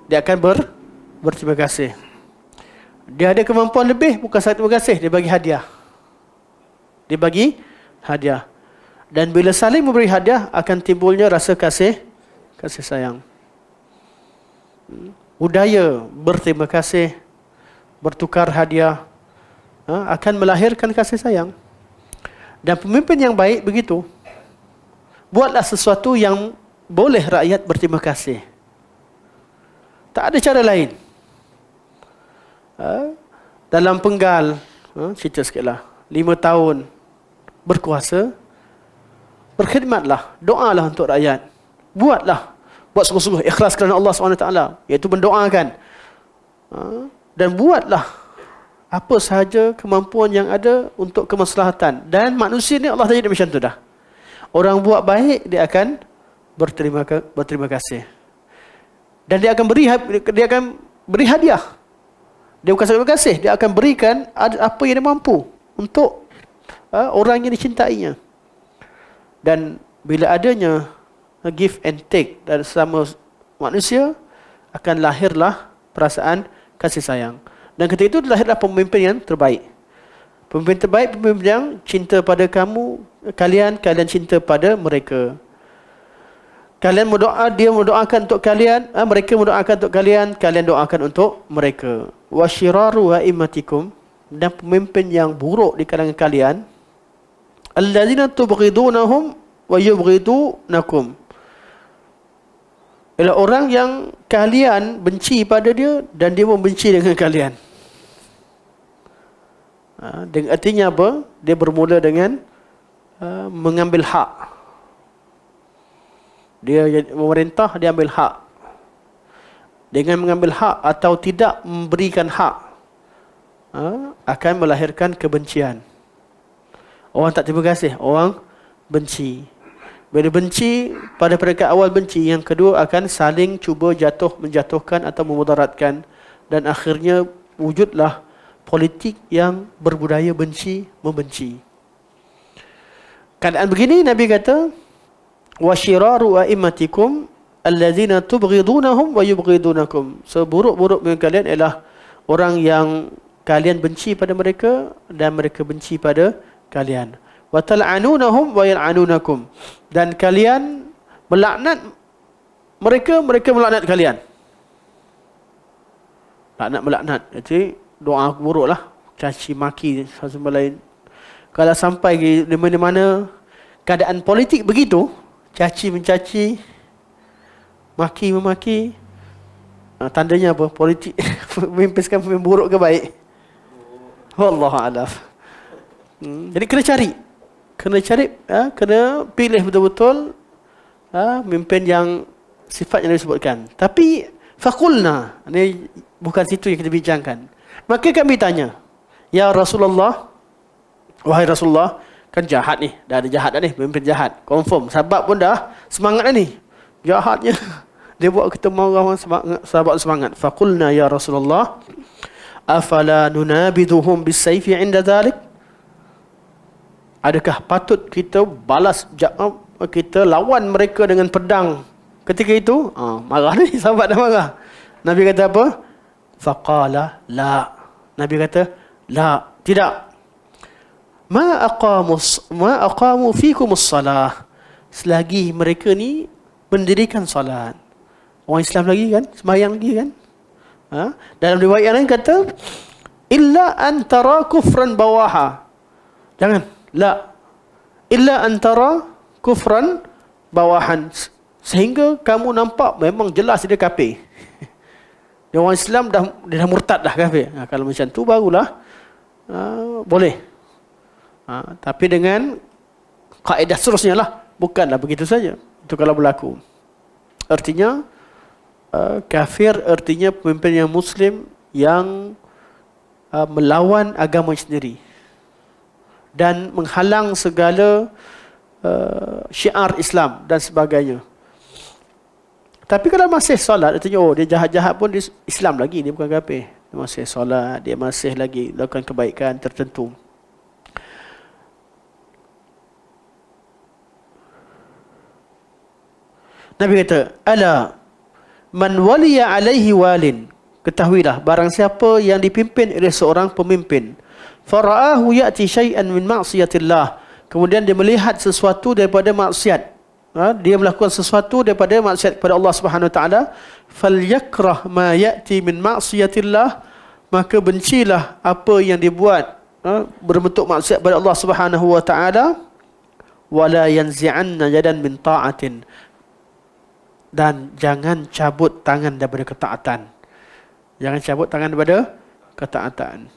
Dia akan berterima kasih. Dia ada kemampuan lebih, bukan sahaja terima kasih, dia bagi hadiah. Dia bagi hadiah. Dan bila saling memberi hadiah, akan timbulnya rasa kasih sayang. Budaya berterima kasih, bertukar hadiah, akan melahirkan kasih sayang. Dan pemimpin yang baik begitu. Buatlah sesuatu yang boleh rakyat berterima kasih. Tak ada cara lain. Dalam penggal, cerita sikitlah, 5 tahun berkuasa, berkhidmatlah, doalah untuk rakyat. Buat sungguh-sungguh, ikhlas kerana Allah SWT, iaitu mendoakan. Dan buatlah apa sahaja kemampuan yang ada untuk kemaslahatan. Dan manusia ni Allah jadi macam tu dah. Orang buat baik, dia akan berterima kasih. Dan dia akan beri hadiah. Dia bukan terima kasih, dia akan berikan apa yang dia mampu untuk orang yang dicintainya. Dan bila adanya give and take dari sesama manusia, akan lahirlah perasaan kasih sayang. Dan ketika itu lahirlah pemimpin yang terbaik. Pemimpin terbaik, pemimpin yang cinta pada kalian cinta pada mereka. Kalian berdoa, dia mendoakan untuk kalian, mereka mendoakan untuk kalian doakan untuk mereka. Wa syiraru a'immatikum, dan pemimpin yang buruk di kalangan kalian, allazina tubghidunahum wa yubghidunakum, ialah orang yang kalian benci pada dia dan dia membenci dengan kalian. Dengan artinya apa? Dia bermula dengan mengambil hak. Dia memerintah, dia ambil hak. Dengan mengambil hak atau tidak memberikan hak, akan melahirkan kebencian. Orang tak terima kasih, orang benci. Bila benci, pada peringkat awal benci, yang kedua akan saling cuba menjatuhkan atau memudaratkan. Dan akhirnya wujudlah politik yang berbudaya membenci. Keadaan begini, Nabi kata, wa syiraru a'immatikum allazina tubghidunahum wa yubghidunakum. Seburuk-buruk dengan kalian ialah orang yang kalian benci pada mereka dan mereka benci pada kalian. Wa tal'anunahum wa yal'anunakum, dan kalian melaknat mereka, mereka melaknat kalian. Melaknat. Jadi doa buruklah, caci maki satu sama lain. Kalau sampai di mana-mana keadaan politik begitu, caci mencaci, maki memaki, tandanya apa? Politik memimpin sekarang pemimpin buruk ke baik? Wallahu a'lam. Jadi kena cari, kena pilih betul-betul pemimpin yang sifat yang disebutkan. Tapi faqulna, ini bukan situ yang kita bincangkan. Maka kami tanya, ya Rasulullah, wahai Rasulullah, kan jahat ni, dah ada jahat dah ni, pemimpin jahat, confirm. Sahabat pun dah semangat dah ni, jahatnya. Dia buat kita marah, sahabat semangat. Faqulna ya Rasulullah, afala nunabiduhum bisayfi 'inda dhalik? Adakah patut kita balas, kita lawan mereka dengan pedang ketika itu? Marah ni, sahabat dah marah. Nabi kata apa? Faqala la. Nabi kata, la, tidak. ma aqamu fikumus salah, selagi mereka ni mendirikan salat. Orang Islam lagi kan, sembahyang lagi kan. Dalam riwayat yang lain kata illa antara kufran bawaha. Jangan, la. Illa antara kufran bawahan, sehingga kamu nampak memang jelas dia kafir. Dia orang Islam dia dah murtad dah kafir. Kalau macam tu barulah boleh. Tapi dengan kaedah seterusnya lah, bukanlah begitu saja. Itu kalau berlaku. Artinya kafir artinya pemimpin yang Muslim yang melawan agama sendiri dan menghalang segala syiar Islam dan sebagainya. Tapi kalau masih solat, artinya dia jahat-jahat pun dia Islam lagi, dia bukan kafir. Dia masih solat, dia masih lagi lakukan kebaikan tertentu. Nabi kata, ala man waliya alaihi walin. Ketahuilah, barang siapa yang dipimpin oleh seorang pemimpin, fara'ahu ya'ti syai'an min ma'siyatillah, kemudian dia melihat sesuatu daripada maksiat, dia melakukan sesuatu daripada maksiat kepada Allah Subhanahu wa taala, falyakrah ma ya'ti min ma'siyatillah, maka bencilah apa yang dibuat berbentuk maksiat kepada Allah Subhanahu wa taala, wala yanzi'anna yadan min ta'atin, dan jangan cabut tangan daripada ketaatan. Jangan cabut tangan daripada ketaatan.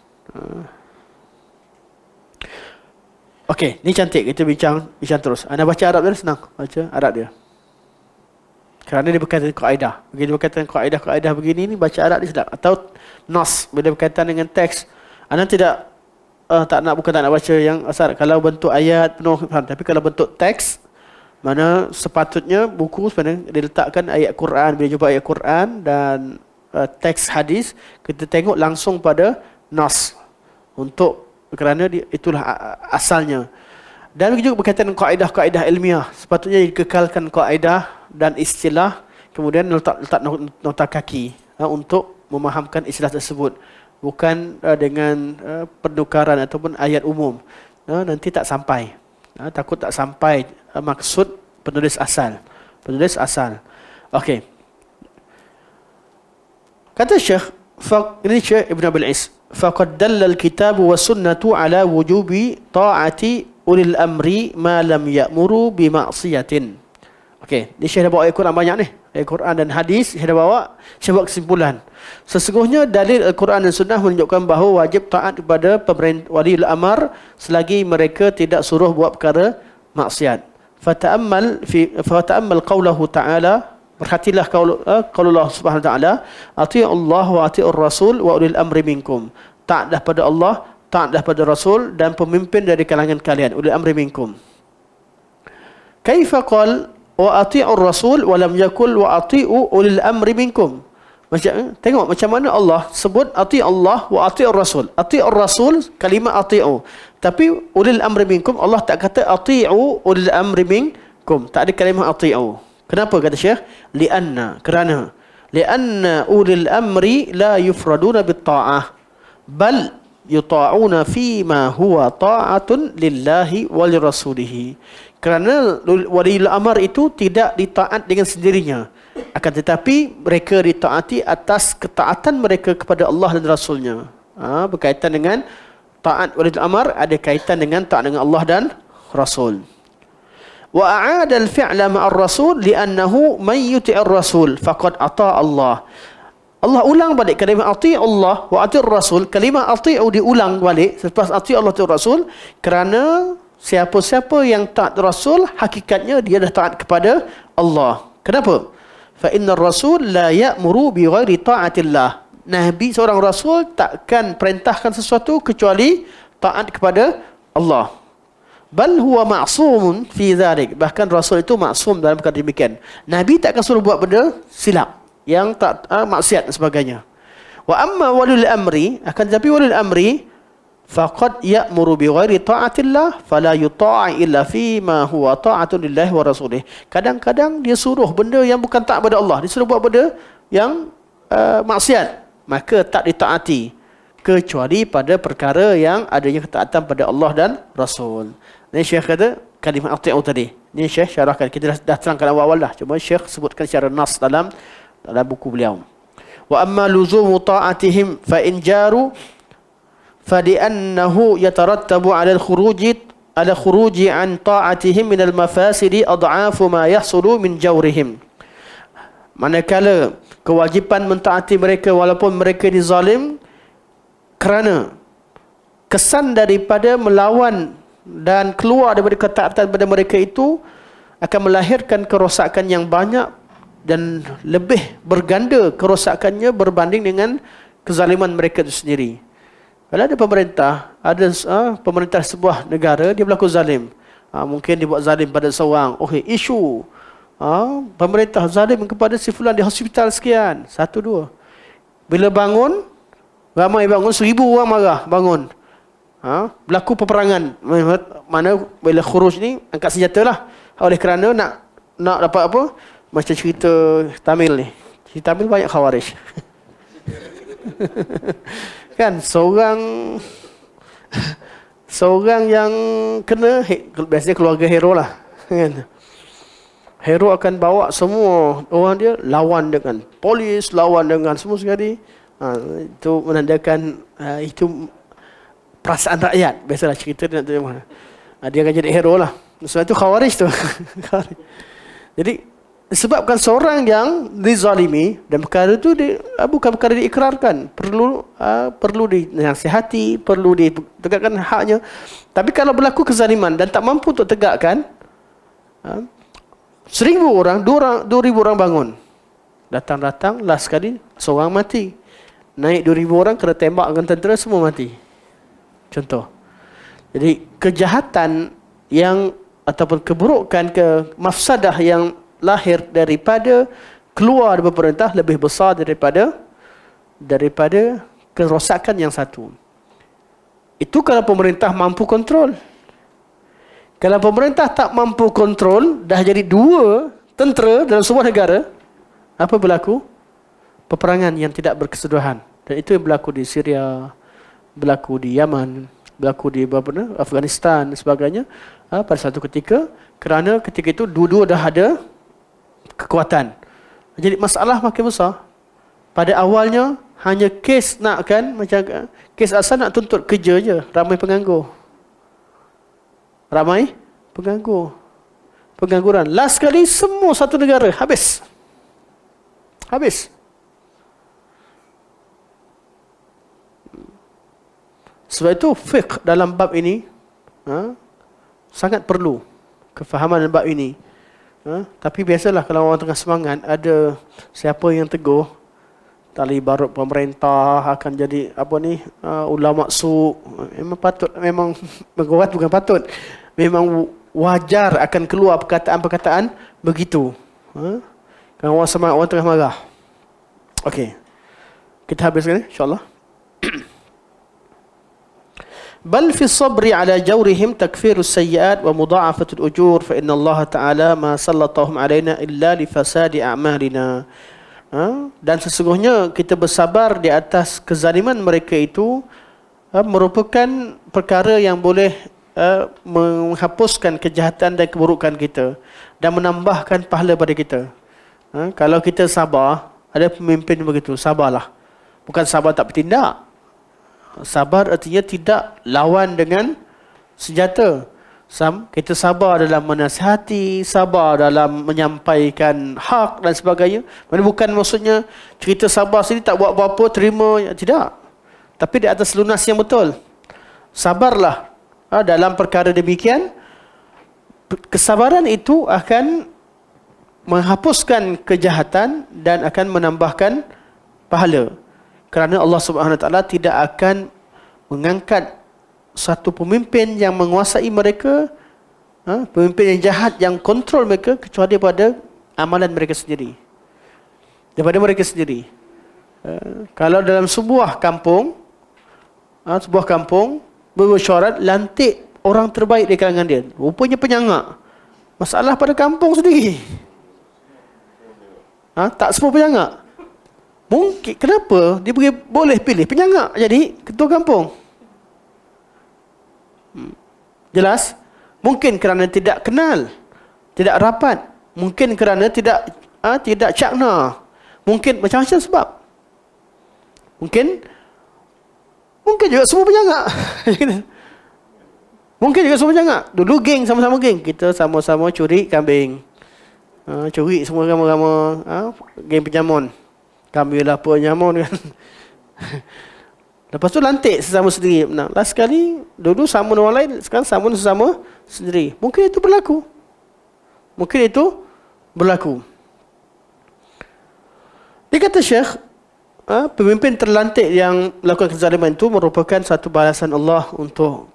Okey, ni cantik. Kita bincang terus. Anda baca Arab dia senang. Baca Arab dia. Kerana dia berkaitan kaedah. Bila dia berkaitan kaedah begini ni, baca Arab dia sedap. Atau nas, bila berkaitan dengan teks. Anda tidak bukan tak nak baca yang asal. Kalau bentuk ayat penuh, tapi kalau bentuk teks, mana sepatutnya buku sebenarnya diletakkan ayat Quran. Bila jumpa ayat Quran dan teks hadis, kita tengok langsung pada nas, kerana itulah asalnya. Dan juga berkaitan dengan kaedah-kaedah ilmiah, sepatutnya dikekalkan kaedah dan istilah, kemudian letak nota kaki untuk memahamkan istilah tersebut, bukan dengan pertukaran ataupun ayat umum. Nanti tak sampai, takut tak sampai maksud penulis asal. Okey. Kata Syekh, ini Syekh Ibn Abil Is, faqad dalla al-kitab wa sunnatu ala wujubi ta'ati ulil amri ma lam ya'muru bi ma'siyatin. Okey, ni Syekh dah bawa ayat Quran banyak ni. Ayat Quran dan hadis Syekh dah bawa. Syekh buat kesimpulan. Sesungguhnya dalil Al-Quran dan Sunnah menunjukkan bahawa wajib taat kepada pemerintah waliul amr selagi mereka tidak suruh buat perkara maksiat. Fata'ammal qawlahu ta'ala, perhatilah qaulullah subhanahu wa ta'ala, ati'u Allah wa ati'ur rasul wa ulil amri minkum. Taatlah pada Allah, taatlah pada Rasul dan pemimpin dari kalangan kalian, ulil amri minkum. Kaifa qal wa ati'ur rasul wa lam yakul wa ati'u ulil amri minkum. Tengok macam mana Allah sebut ati' Allah wa ati'ur rasul. Ati'ur rasul kalimah ati'u, tapi ulil amri minkum Allah tak kata ati'u ulil amri minkum, tak ada kalimah ati'u. Kenapa kata Syekh? Kerana ulil amri la yufraduna bit ta'ah bal yuta'una fima huwa ta'atun lillahi wa lirasulihi. Kerana waliul amr itu tidak ditaat dengan sendirinya, akan tetapi mereka ditaati atas ketaatan mereka kepada Allah dan Rasulnya. Berkaitan dengan taat waliul amr, ada kaitan dengan taat dengan Allah dan Rasul. Wa a'ada al-fi'la ma'ar rasul li'annahu man yuti'ir rasul faqad ata Allah. Allah ulang balik kalimah ati' Allah wa ati'ir rasul. Kalimah ati'u diulang balik selepas ati' Allah ati'ir rasul, kerana siapa-siapa yang taat Rasul, hakikatnya dia dah taat kepada Allah. Kenapa? Fa innar rasul la ya'muru bi ghairi ta'atillah. Nabi seorang rasul takkan perintahkan sesuatu kecuali taat kepada Allah. Bal huwa ma'sumun fi dhalik. Bahkan Rasul itu maksum dalam perkara demikian. Nabi takkan suruh buat benda silap, yang tak maksiat dan sebagainya. Wa amma walul amri, akan tetapi walul amri faqad ya'muru bi ghairi ta'atillah fala yuta'a illa fi ma huwa ta'atun lillahi wa rasulih. Kadang-kadang dia suruh benda yang bukan taat pada Allah, dia suruh buat benda yang maksiat, maka tak ditaati. kecuali pada perkara yang adanya ketaatan pada Allah dan Rasul. Ini Syekh kata kalimah ati'u tadi. Ini Syekh syarahkan. Kita dah terangkan awal-awal dah. Cuma Syekh sebutkan secara nas dalam buku beliau. Wa amma luzumu ta'atihim fa in jaru fa li'annahu yatarattabu 'ala al-khuruji an ta'atihim min al-mafasidi ad'afu ma yahsulu min jawrihim. Manakala kewajipan mentaati mereka walaupun mereka dizalim, kerana kesan daripada melawan dan keluar daripada ketaatan pada mereka itu akan melahirkan kerosakan yang banyak dan lebih berganda kerosakannya berbanding dengan kezaliman mereka itu sendiri. Kalau ada pemerintah sebuah negara, dia berlaku zalim. Mungkin dia buat zalim pada seorang. Isu pemerintah zalim kepada si fulan di hospital sekian. 1, 2. Bila bangun, ramai bangun, 1000 orang marah bangun. Berlaku peperangan. Mana bila khuruj ni, angkat senjata lah. Oleh kerana nak dapat apa? Macam cerita Tamil ni. Cerita Tamil banyak khawarij. Kan, seorang yang kena, biasanya keluarga hero lah. Kan? Hero akan bawa semua orang dia lawan dengan polis, lawan dengan semua sekali. Itu menandakan itu perasaan rakyat. Biasalah cerita dia nak terima. Dia akan jadi hero lah. Sebab itu khawarij tu. Jadi disebabkan seorang yang dizalimi dan perkara itu bukan perkara diikrarkan, perlu dinasihati, perlu ditegakkan haknya. Tapi kalau berlaku kezaliman dan tak mampu untuk tegakkan, 1000 orang, 2000 orang bangun. Datang, last sekali seorang mati. Naik 2000 orang kena tembak dengan tentera, semua mati. Contoh. Jadi kejahatan yang ataupun keburukan, mafsadah yang lahir daripada keluar dari pemerintah lebih besar daripada kerosakan yang satu. Itu kalau pemerintah mampu kontrol. Kalau pemerintah tak mampu kontrol, dah jadi 2 tentera dalam sebuah negara, apa berlaku? Peperangan yang tidak berkesudahan. Dan itu yang berlaku di Syria, berlaku di Yaman, berlaku di Afghanistan dan sebagainya. Pada satu ketika, kerana ketika itu dua-dua dah ada kekuatan. Jadi masalah makin besar. Pada awalnya hanya kes macam kes asal nak tuntut kerja je, ramai penganggur. Pengangguran. Last kali semua satu negara habis. Sebab itu fiqh dalam bab ini sangat perlu kefahaman dalam bab ini. Tapi biasalah kalau orang tengah semangat, ada siapa yang tegur, tali barut pemerintah akan jadi ulama su. Memang menguat bukan patut. Memang wajar akan keluar perkataan-perkataan begitu. Kalau orang semangat, orang tengah marah. Okey. Kita habiskan insya-Allah. بل في الصبر على جورهم تكفير السيئات ومضاعفة الأجور فإن الله تعالى ما سلطهم علينا إلا لفساد أعمالنا. Dan sesungguhnya kita bersabar di atas kezaliman mereka itu merupakan perkara yang boleh menghapuskan kejahatan dan keburukan kita dan menambahkan pahala pada kita. Kalau kita sabar, ada pemimpin begitu, sabarlah. Bukan sabar tak bertindak. Sabar artinya tidak lawan dengan senjata. Kita sabar dalam menasihati, sabar dalam menyampaikan hak dan sebagainya. Bukan maksudnya cerita sabar sini tak buat apa-apa, terima. Tidak. Tapi di atas lunas yang betul. Sabarlah. Dalam perkara demikian, kesabaran itu akan menghapuskan kejahatan dan akan menambahkan pahala. Kerana Allah Subhanahu Wa Taala tidak akan mengangkat satu pemimpin yang menguasai mereka, pemimpin yang jahat yang kontrol mereka, kecuali daripada amalan mereka sendiri. Daripada mereka sendiri. Kalau dalam sebuah kampung bermesyuarat lantik orang terbaik di kalangan dia, rupanya penyangak. Masalah pada kampung sendiri. Tak semua penyangak. Mungkin, kenapa? Dia boleh pilih penyangak jadi ketua kampung. Jelas? Mungkin kerana tidak kenal, tidak rapat. Mungkin kerana tidak cakna. Mungkin macam-macam sebab. Mungkin juga semua penyangak. Mungkin juga semua penyangak. Dulu geng, sama-sama geng. Kita sama-sama curi kambing. Curi semua ramai-ramai. Geng penyamun. Kami lah penyamun kan. Lepas tu lantik sesama sendiri. Nah, last sekali, dulu sama orang lain, sekarang sama sesama sendiri. Mungkin itu berlaku. Dia kata Syekh, pemimpin terlantik yang melakukan kezaliman itu merupakan satu balasan Allah untuk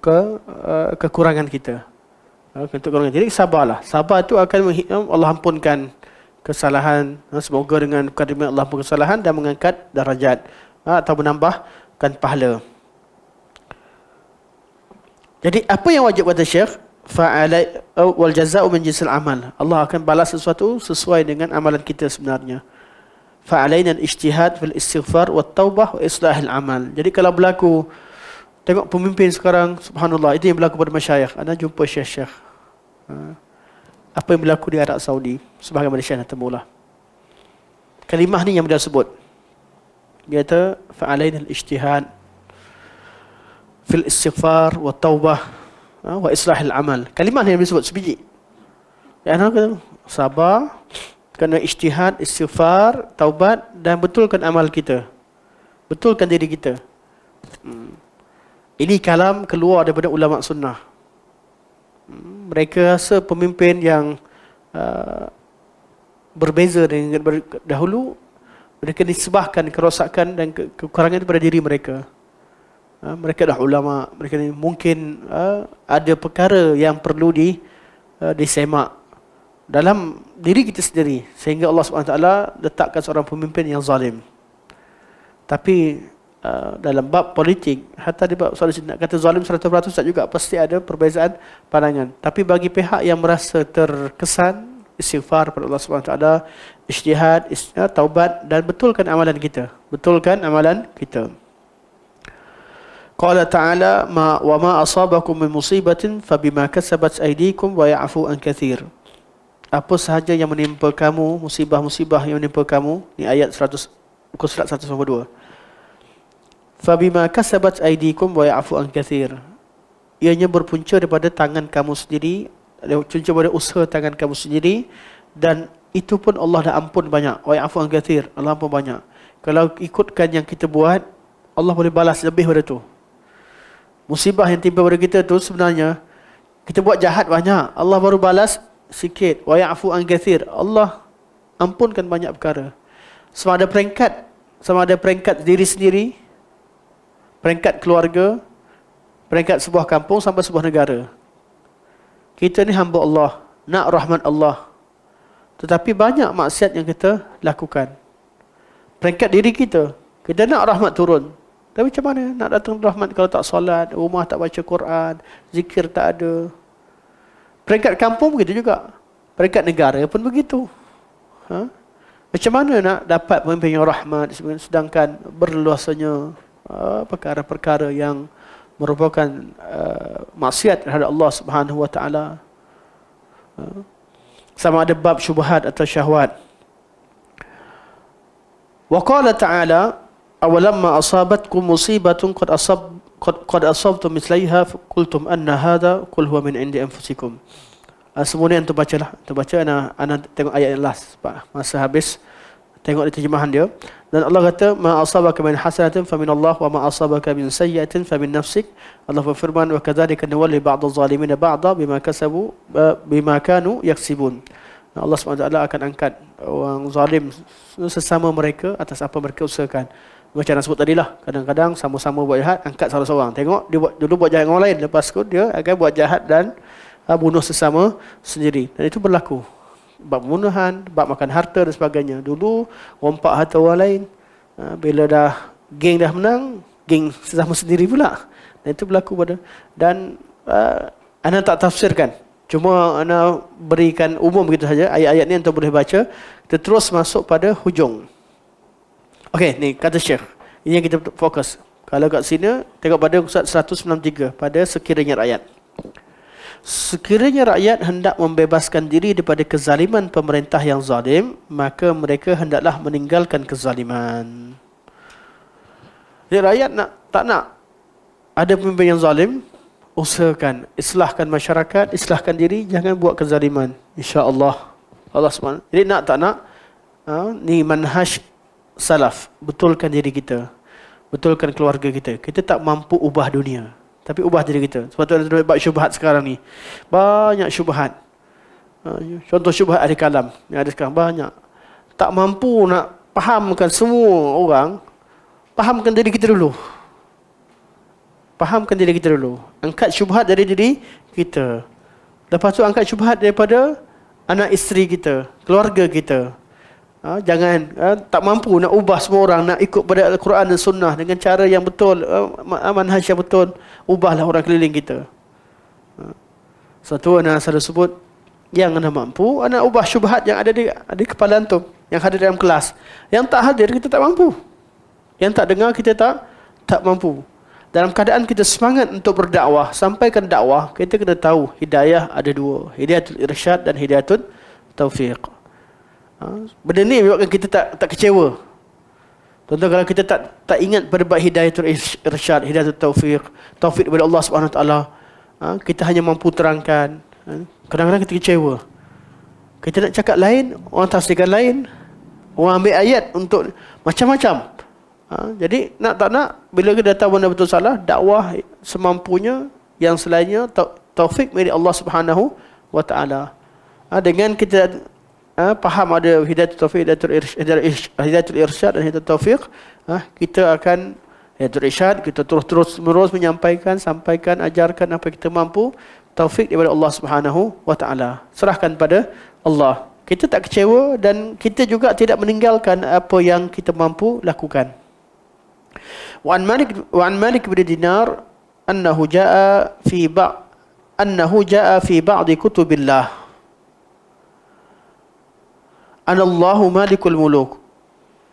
kekurangan kita. Jadi sabarlah. Sabar itu akan Allah ampunkan kesalahan. Semoga dengan perkara Allah ampunkan kesalahan dan mengangkat darajat atau menambahkan pahala. Jadi apa yang wajib kata Syekh? Fa'alai wal jazaa'u min jinsil amal. Allah akan balas sesuatu sesuai dengan amalan kita sebenarnya. Fa'alaina al-ijtihad fil istighfar wat taubah wa islahil amal. Jadi kalau berlaku, tengok pemimpin sekarang, subhanallah, itu yang berlaku pada masyayikh. Anda jumpa syekh-syekh. Apa yang berlaku di Arab Saudi sebagaimana Syekh Natamullah. Kalimah ni yang dia sebut. Dia kata fa'alaina al-ijtihad fil istighfar wat taubah wa islahil amal. Kalimah ni yang disebut sebiji. Ya, kata sabar, kena ijtihad, istighfar, taubat dan betulkan amal kita. Betulkan diri kita. Ini kalam keluar daripada ulama sunnah. Mereka rasa pemimpin yang berbeza dengan dahulu, mereka disebahkan kerosakan dan kekurangan pada diri mereka. Mereka dah ulama, mereka ni mungkin ada perkara yang perlu disemak dalam diri kita sendiri, sehingga Allah SWT letakkan seorang pemimpin yang zalim. Tapi dalam bab politik, hatta di bab soal nak kata zalim 100% tak juga, pasti ada perbezaan pandangan. Tapi bagi pihak yang merasa terkesan, istighfar kepada Allah SWT, ijtihad, taubat dan betulkan amalan kita. Qala ta'ala wa ma asabakum min musibatin fabima kasabat aydikum wa ya'fu an katsir. Apa sahaja yang menimpa kamu, musibah-musibah yang menimpa kamu, ni ayat 100 muka surat 152. Fabima kasabat aydikum wa ya'fu an katsir. Ianya berpunca daripada tangan kamu sendiri, berpunca daripada usaha tangan kamu sendiri, dan itu pun Allah dah ampun banyak. Wa ya'fu an katsir, Allah ampun banyak. Kalau ikutkan yang kita buat, Allah boleh balas lebih daripada tu. Musibah yang timpa pada kita tu sebenarnya kita buat jahat banyak, Allah baru balas sikit. Wa ya'fu an katsir, Allah ampunkan banyak perkara. Sama ada peringkat diri sendiri, peringkat keluarga, peringkat sebuah kampung sampai sebuah negara. Kita ni hamba Allah, nak rahmat Allah, tetapi banyak maksiat yang kita lakukan. Peringkat diri kita nak rahmat turun, tapi macam mana nak datang rahmat kalau tak solat, rumah tak baca Quran, zikir tak ada. Peringkat kampung begitu juga. Peringkat negara pun begitu. Macam mana nak dapat pemimpin yang rahmat sedangkan berluasanya perkara-perkara yang merupakan maksiat terhadap Allah Subhanahu wa taala. Sama ada bab syubhat atau syahwat. Wa qala ta'ala awalamma asabatkum musibatun qad asabtum mithlaiha qultum anna hadha qul huwa min indi anfusikum. Semua ni antum bacalah. Antum baca, ana tengok ayat yang last masa habis tengok di terjemahan dia. Dan Allah kata ma asabaka min hasanatin famin Allah wa ma asabaka min sayyi'atin famin nafsik. Allah berfirman wa kadzalika nuwalli ba'dadh zalimin ba'dha bima kasabu bima kanu yaksibun. Allah SWT akan angkat orang zalim sesama mereka atas apa mereka usahakan. Macam yang sebut tadi lah, kadang-kadang sama-sama buat jahat, angkat salah seorang. Tengok dia dulu buat jahat dengan orang lain, lepas tu dia akan buat jahat dan bunuh sesama sendiri. Dan itu berlaku. Bab pembunuhan, bab makan harta dan sebagainya. Dulu rompak harta orang lain, bila geng dah menang, geng sesama sendiri pula. Dan itu berlaku pada, dan anda tak tafsirkan, cuma anda berikan umum begitu saja. Ayat-ayat ni anda boleh baca. Kita terus masuk pada hujung. Okey, ni kata Syekh. Ini yang kita fokus. Kalau kat sini, tengok pada Ustaz 193, pada sekiranya rakyat. Sekiranya rakyat hendak membebaskan diri daripada kezaliman pemerintah yang zalim, maka mereka hendaklah meninggalkan kezaliman. Jadi rakyat tak nak ada pemimpin yang zalim, usahakan, islahkan masyarakat, islahkan diri, jangan buat kezaliman. InsyaAllah. Allah SWT. Jadi nak tak nak, ni manhaj salaf. Betulkan diri kita. Betulkan keluarga kita. Kita tak mampu ubah dunia, tapi ubah diri kita. Sebab tu ada banyak syubhat sekarang ni. Banyak syubhat. Contoh syubhat ahli kalam yang ada sekarang banyak. Tak mampu nak fahamkan semua orang. Fahamkan diri kita dulu. Fahamkan diri kita dulu. Angkat syubhat dari diri kita. Lepas tu angkat syubhat daripada anak isteri kita, keluarga kita. Jangan tak mampu nak ubah semua orang, nak ikut pada Al-Quran dan Sunnah dengan cara yang betul, manhaj yang betul. Ubahlah orang keliling kita. Satu anak selalu sebut, yang anda mampu, anda ubah syubhat yang ada di kepala antum, yang hadir dalam kelas. Yang tak hadir, kita tak mampu. Yang tak dengar, kita tak mampu. Dalam keadaan kita semangat untuk berdakwah, sampaikan dakwah, kita kena tahu hidayah ada dua, hidayatul irsyad dan hidayatul taufiq. Benda ni menyebabkan kita tak kecewa. Contoh kalau kita tak ingat pada bab hidayatul irsyad, hidayatul taufiq, taufik daripada Allah Subhanahu Wa Taala, kita hanya mampu terangkan. Kadang-kadang kita kecewa. Kita nak cakap lain, orang tafsirkan lain. Orang ambil ayat untuk macam-macam. Jadi nak tak nak, bila kita tahu benda betul salah, dakwah semampunya, yang selainnya taufik milik Allah Subhanahu Wa Taala. Dengan kita faham ada hidayatul taufiq, hidayatul irsyad dan hidayatul taufiq, kita akan hidayatul irsyad, kita terus menyampaikan, sampaikan, ajarkan apa kita mampu. Taufik daripada Allah Subhanahu Wa Taala. Serahkan pada Allah. Kita tak kecewa dan kita juga tidak meninggalkan apa yang kita mampu lakukan. Wa an Malik bin Dinar annahu jaa fi ba'd kutubillah. Anallahu malikul muluk.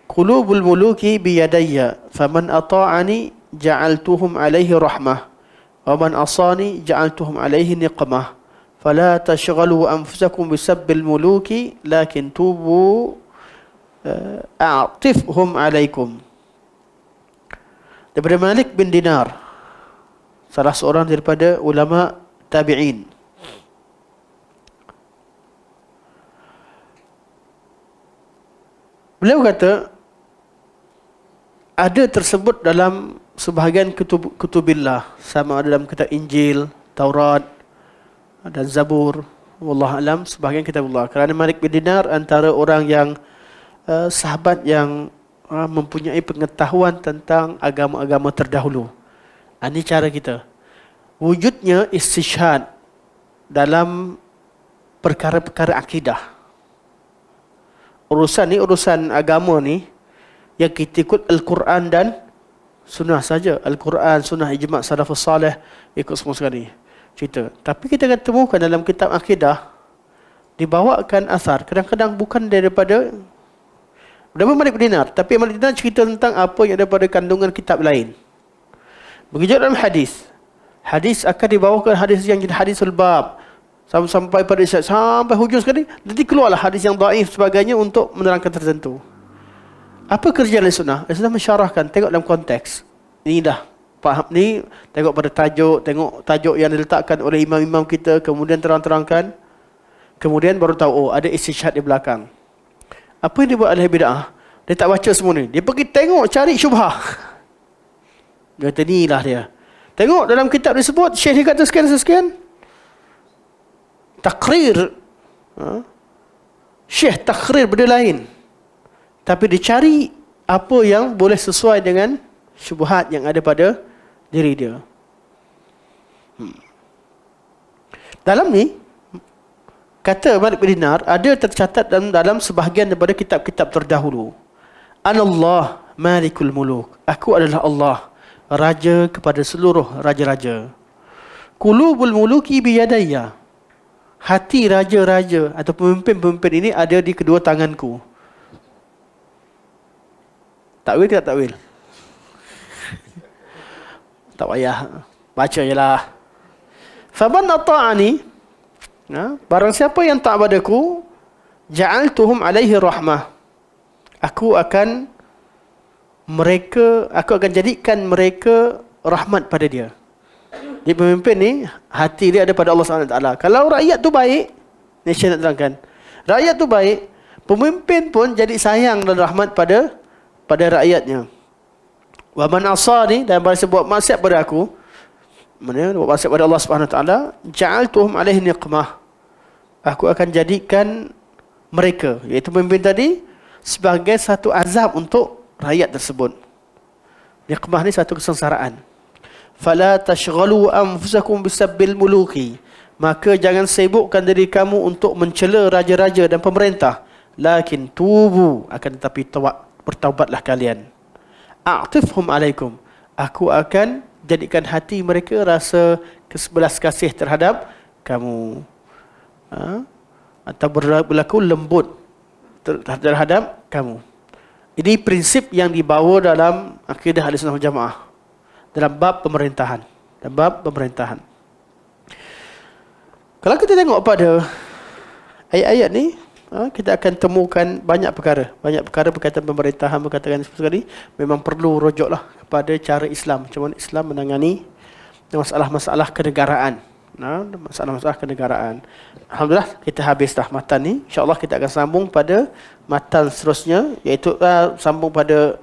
Qulubul muluki biyadayya, faman ata'ani ja'altuhum alaihi rahmah. وَمَنْ أَصَانِي جَعَلْتُهُمْ عَلَيْهِ نِقْمَةً فَلَا تَشْغَلُوا أَنفُسَكُمْ بِسَبِّ الْمُلُوكِ لَكِنْ تُوبُوا أَعْطِفْهُمْ عَلَيْكُمْ. Daripada Malik bin Dinar, salah seorang daripada ulama tabi'in. Beliau kata, ada tersebut dalam sebahagian kutubillah, sama ada dalam kitab Injil, Taurat dan Zabur, wallahu alam, sebahagian kitabullah. Kerana Malik bin Dinar antara orang yang sahabat yang mempunyai pengetahuan tentang agama-agama terdahulu. Ini cara kita. Wujudnya istishhad dalam perkara-perkara akidah. Urusan agama ni yang kita ikut Al-Quran dan Sunnah saja. Al-Quran, Sunnah, ijma' salafus salih, ikut semua sekali cerita. Tapi kita akan temukan dalam kitab akidah dibawakan asar, kadang-kadang bukan daripada Malik bin Dinar, tapi Malik bin Dinar cerita tentang apa yang daripada kandungan kitab lain. Begitu dalam hadis. Hadis akan dibawakan hadis yang jadi hadisul bab, sampai pada isyad, sampai hujung sekali, nanti keluarlah hadis yang dhaif sebagainya untuk menerangkan tertentu. Apa kerja Ahlussunnah? Ahlussunnah mensyarahkan, tengok dalam konteks. Ini dah faham ni, tengok pada tajuk, tengok tajuk yang diletakkan oleh imam-imam kita, kemudian terang-terangkan. Kemudian baru tahu, ada istishhad di belakang. Apa yang dibuat oleh bid'ah? Dia tak baca semua ni. Dia pergi tengok, cari syubhah. Dia kata, inilah dia. Tengok dalam kitab disebut, Syekh dia kata sekian-sekian. Takrir. Syekh takrir benda lain. Tapi dicari apa yang boleh sesuai dengan syubhat yang ada pada diri dia. Dalam ni, kata Malik bin Dinar, ada tercatat dalam sebahagian daripada kitab-kitab terdahulu. Anallah malikul muluk. Aku adalah Allah, raja kepada seluruh raja-raja. Qulubul muluki biyadayya. Hati raja-raja atau pemimpin-pemimpin ini ada di kedua tanganku. Takwil ke tak takwil? Tak payah. Baca je lah. Faman ata'ani, barang siapa yang taat padaku, ja'altuhum alaihi rahmah. Aku akan jadikan mereka rahmat pada dia. Jadi pemimpin ni, hati dia ada pada Allah SWT. Kalau rakyat tu baik, ni saya nak terangkan. Rakyat tu baik, pemimpin pun jadi sayang dan rahmat pada rakyatnya. Wa man asani, dan barang siapa buat maksiat pada aku, buat maksiat pada Allah SWT, ja'altuhum alaihi niqmah. Aku akan jadikan mereka, iaitu pemimpin tadi, sebagai satu azab untuk rakyat tersebut. Niqmah ni satu kesengsaraan. Fala tashghalu anfusakum bisabbil muluki. Maka jangan sibukkan diri kamu untuk mencela raja-raja dan pemerintah. Lakin tubu, akan tetapi bertaubatlah kalian. A'tifhum alaikum. Aku akan jadikan hati mereka rasa kesebelas kasih terhadap kamu. Atau berlaku lembut terhadap kamu. Ini prinsip yang dibawa dalam akidah Ahlussunnah wal Jamaah dalam bab pemerintahan. Kalau kita tengok pada ayat-ayat ni, kita akan temukan banyak perkara berkaitan pemerintahan, berkaitan sekali. Memang perlu rujuklah kepada cara Islam, macam mana Islam menangani masalah-masalah kenegaraan. Masalah-masalah kenegaraan. Alhamdulillah kita habis dah matan ni. InsyaAllah kita akan sambung pada matan seterusnya, iaitu sambung pada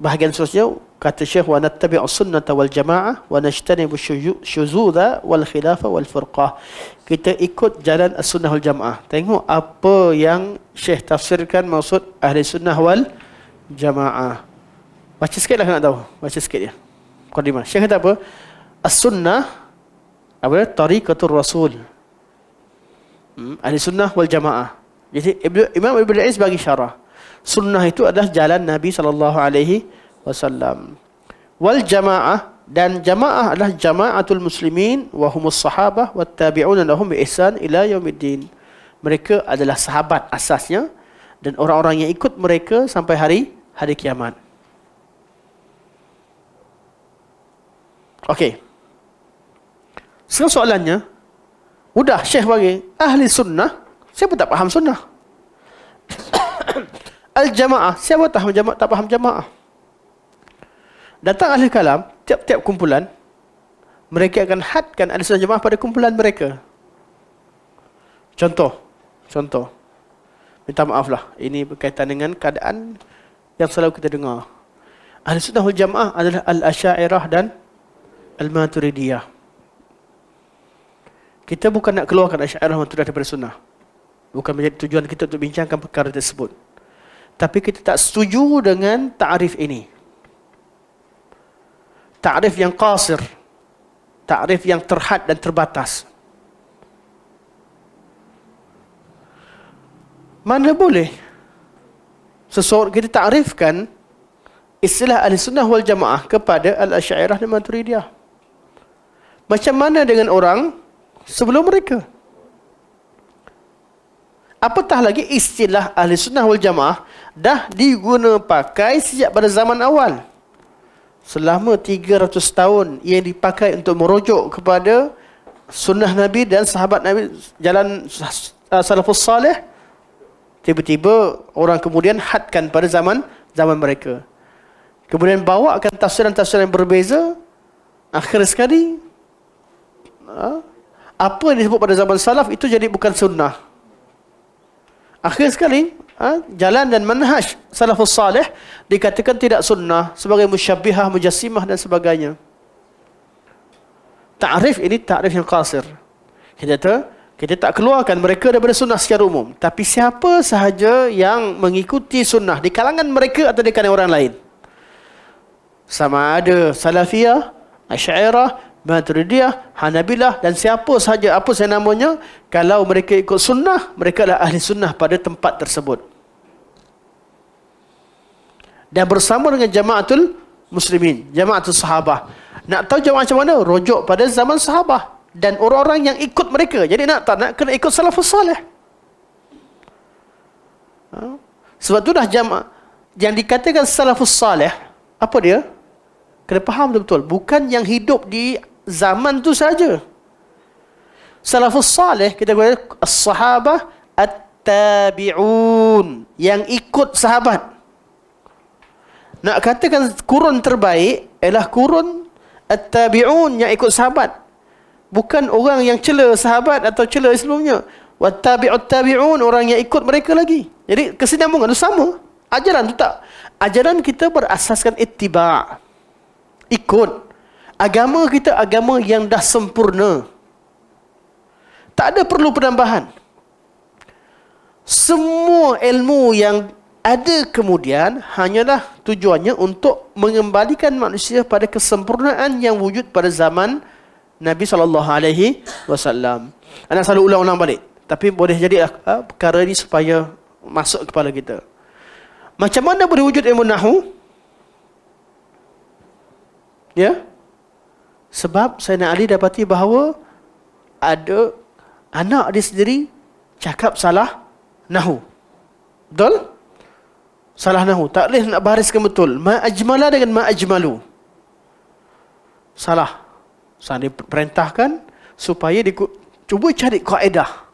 bahagian seterusnya. Kata Syekh, wa nattabi'us sunnata wal jamaah wa najtanibu syuzudha wal khilafah wal furqah. Kita ikut jalan as-sunnah wal jamaah. Tengok apa yang Syekh tafsirkan maksud ahli sunnah wal jamaah. Baca sikit lah, nak tahu. Baca sikit ya. Mukadimah. Syekh kata apa? As-sunnah, tariqatul rasul. Ahli sunnah wal jamaah. Jadi Imam Ibn Aziz bagi syarah. Sunnah itu adalah jalan Nabi SAW. Wal jamaah, dan jamaah adalah jamaatul muslimin wa humus sahabah wat tabi'una lahum bi ihsan ila yaumiddin. Mereka adalah sahabat asasnya dan orang-orang yang ikut mereka sampai hari kiamat. Okey. Sekarang soalannya, udah Syekh bagi ahli sunnah, siapa tak faham sunnah? Al-jamaah, siapa tak faham jamaah? Datang ahli kalam, tiap-tiap kumpulan, mereka akan hadkan ahli sunnah jamaah pada kumpulan mereka. Contoh. Minta maaf lah, ini berkaitan dengan keadaan yang selalu kita dengar. Ahli sunnah wal jamaah adalah al-Asy'ariyah dan al-Maturidiyah. Kita bukan nak keluarkan Asy'ariyah Maturidiyah daripada sunnah. Bukan menjadi tujuan kita untuk bincangkan perkara tersebut. Tapi kita tak setuju dengan ta'rif ini. Ta'rif yang qasir. Ta'rif yang terhad dan terbatas. Mana boleh seseorang kita ta'rifkan istilah ahli sunnah wal jamaah kepada al-Asy'ariyah dan Maturidiyah. Macam mana dengan orang sebelum mereka? Apatah lagi istilah ahli sunnah wal jamaah dah diguna pakai sejak pada zaman awal. Selama 300 tahun ia dipakai untuk merujuk kepada sunnah Nabi dan sahabat Nabi, jalan salafus salih. Tiba-tiba orang kemudian hadkan pada zaman mereka. Kemudian bawakan tafsiran-tafsiran yang berbeza. Akhir sekali, apa yang disebut pada zaman salaf itu jadi bukan sunnah. Akhir sekali, jalan dan manhaj salafus salih dikatakan tidak sunnah sebagai musyabbihah, mujassimah dan sebagainya. Ta'rif ini ta'rif yang qasir. Kita tak keluarkan mereka daripada sunnah secara umum. Tapi siapa sahaja yang mengikuti sunnah di kalangan mereka atau di kalangan orang lain, sama ada Salafiyah, Asy'ariyah, Maturidiyah, Hanabilah dan siapa sahaja, apa saja namanya, kalau mereka ikut sunnah, mereka adalah ahli sunnah pada tempat tersebut. Dan bersama dengan jamaatul muslimin, jamaatul sahabah. Nak tahu jamaah macam mana? Rujuk pada zaman sahabah dan orang-orang yang ikut mereka. Jadi nak kena ikut salafus salih. Sebab tu dah yang dikatakan salafus salih, apa dia? Kena faham betul-betul. Bukan yang hidup di zaman tu saja. Salafus salih, kita kata as-sahabah at-tabi'un, yang ikut sahabat. Nak katakan kurun terbaik ialah kurun at-tabi'un, yang ikut sahabat. Bukan orang yang cela sahabat atau cela sebelumnya. Wat-tabi'ut tabi'un, orang yang ikut mereka lagi. Jadi kesinambungan itu sama. Ajaran tu tak. Ajaran kita berasaskan ittiba'. Ikut. Agama kita agama yang dah sempurna. Tak ada perlu penambahan. Semua ilmu yang ada kemudian hanyalah tujuannya untuk mengembalikan manusia pada kesempurnaan yang wujud pada zaman Nabi SAW. Anak selalu ulang-ulang balik. Tapi boleh jadi perkara ini supaya masuk kepala kita. Macam mana boleh wujud ilmu Nahu? Ya? Sebab Sayyidina Ali dapati bahawa ada anak dia sendiri cakap salah Nahu. Betul? Salah Nahu. Tak boleh nak bariskan betul. Ma'ajmala dengan ma'ajmalu. Salah. Saya perintahkan supaya dia cuba cari kaedah.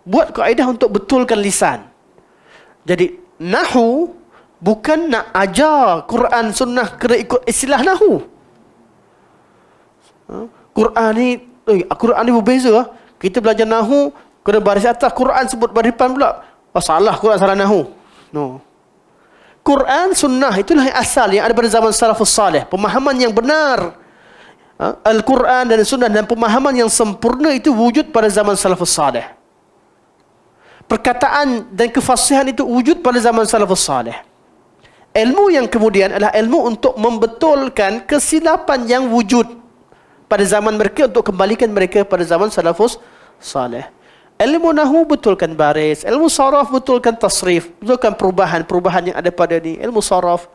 Buat kaedah untuk betulkan lisan. Jadi, Nahu bukan nak ajar Quran Sunnah kena ikut istilah Nahu. Quran ni berbeza. Kita belajar Nahu, kena baris atas. Quran sebut baris depan pula. Oh, salah Quran, salah Nahu. No. Quran Sunnah itulah yang asal yang ada pada zaman salafus salih. Pemahaman yang benar. Al-Quran dan Sunnah dan pemahaman yang sempurna itu wujud pada zaman salafus salih. Perkataan dan kefasihan itu wujud pada zaman salafus salih. Ilmu yang kemudian adalah ilmu untuk membetulkan kesilapan yang wujud pada zaman mereka untuk kembalikan mereka pada zaman salafus salih. Ilmu Nahu betulkan baris, ilmu saraf betulkan tasrif, betulkan perubahan-perubahan yang ada pada ni, ilmu saraf.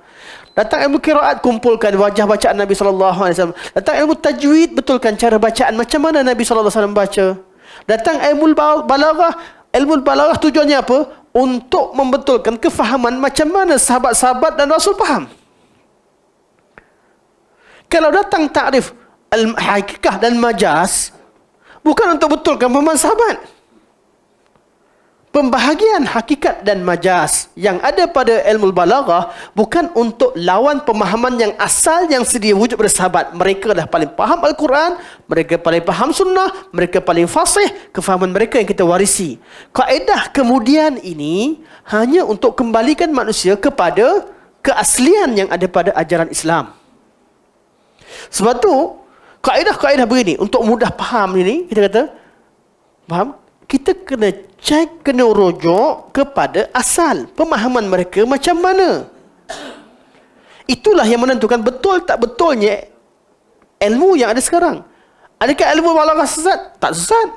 Datang ilmu qiraat, kumpulkan wajah bacaan Nabi SAW. Datang ilmu tajwid, betulkan cara bacaan macam mana Nabi SAW baca. Datang ilmu balaghah. Ilmu balaghah tujuannya apa? Untuk membetulkan kefahaman macam mana sahabat-sahabat dan Rasul faham. Kalau datang takrif al-hakikah dan majaz, bukan untuk betulkan pemahaman sahabat. Pembahagian hakikat dan majaz yang ada pada ilmu balaghah bukan untuk lawan pemahaman yang asal yang sedia wujud pada sahabat. Mereka dah paling faham Al-Quran, mereka paling faham sunnah, mereka paling fasih, kefahaman mereka yang kita warisi. Kaedah kemudian ini hanya untuk kembalikan manusia kepada keaslian yang ada pada ajaran Islam. Sebab tu, kaedah-kaedah begini, untuk mudah faham ini, kita kata, faham? Kita kena cek, kena rujuk kepada asal pemahaman mereka macam mana. Itulah yang menentukan betul tak betulnya ilmu yang ada sekarang. Adakah ilmu balaghah sesat? Tak sesat.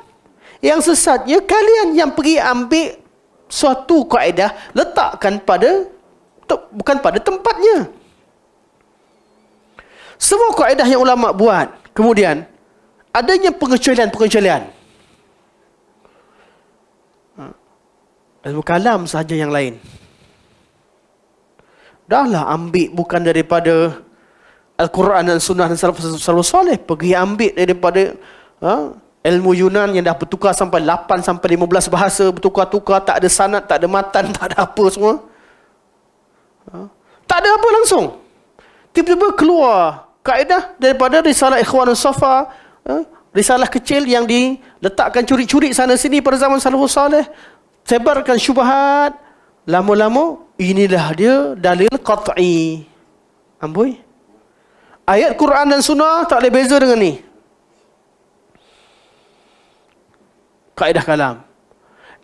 Yang sesatnya kalian yang pergi ambil suatu kaedah, letakkan pada bukan pada tempatnya. Semua kaedah yang ulama buat, kemudian adanya pengecualian-pengecualian. Ilmu kalam sahaja yang lain. Dahlah ambil bukan daripada Al-Quran dan Sunnah dan Salafus Salih. Pergi ambil daripada ilmu Yunan yang dah bertukar sampai 8 sampai 15 bahasa. Bertukar-tukar, tak ada sanad, tak ada matan, tak ada apa semua. Tak ada apa langsung. Tiba-tiba keluar kaedah daripada Risalah Ikhwanus Safa. Risalah kecil yang diletakkan curi-curi sana sini pada zaman Salafus Salih. Sebarkan syubhat. Lama-lama, inilah dia dalil qat'i. Amboi. Ayat Quran dan Sunnah tak boleh beza dengan ni. Kaedah kalam.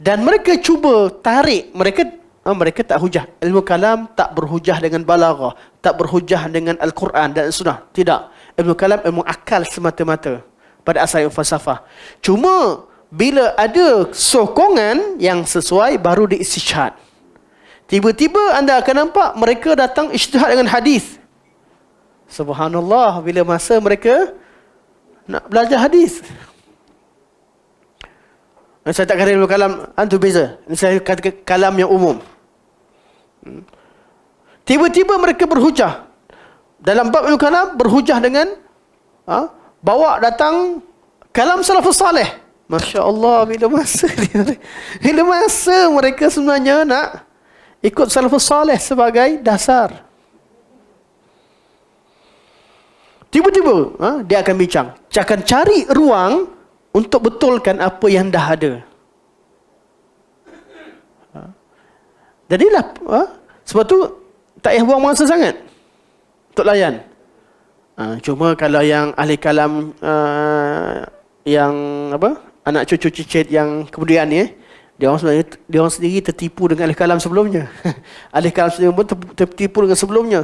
Dan mereka cuba tarik. Mereka tak hujah. Ilmu kalam tak berhujah dengan balaghah. Tak berhujah dengan Al-Quran dan Sunnah. Tidak. Ilmu kalam ilmu akal semata-mata. Pada asal falsafah. Cuma bila ada sokongan yang sesuai, baru diistishhad. Tiba-tiba anda akan nampak mereka datang ijtihad dengan hadis. Subhanallah, bila masa mereka nak belajar hadis. Saya tak kata ilmu kalam, itu beza. Saya kata kalam yang umum. Tiba-tiba mereka berhujah. Dalam bab ilmu kalam, berhujah dengan bawa datang kalam salafus salih. Masya Allah, bila masa mereka sebenarnya nak ikut salafus salih sebagai dasar. Tiba-tiba dia akan bincang. Dia akan cari ruang untuk betulkan apa yang dah ada. Jadilah sebab tu tak payah buang masa sangat untuk layan. Cuma kalau yang ahli kalam yang anak cucu cicit yang kemudian ni, dia orang sendiri tertipu dengan ahli kalam sebelumnya. Ahli kalam sendiri pun tertipu dengan sebelumnya.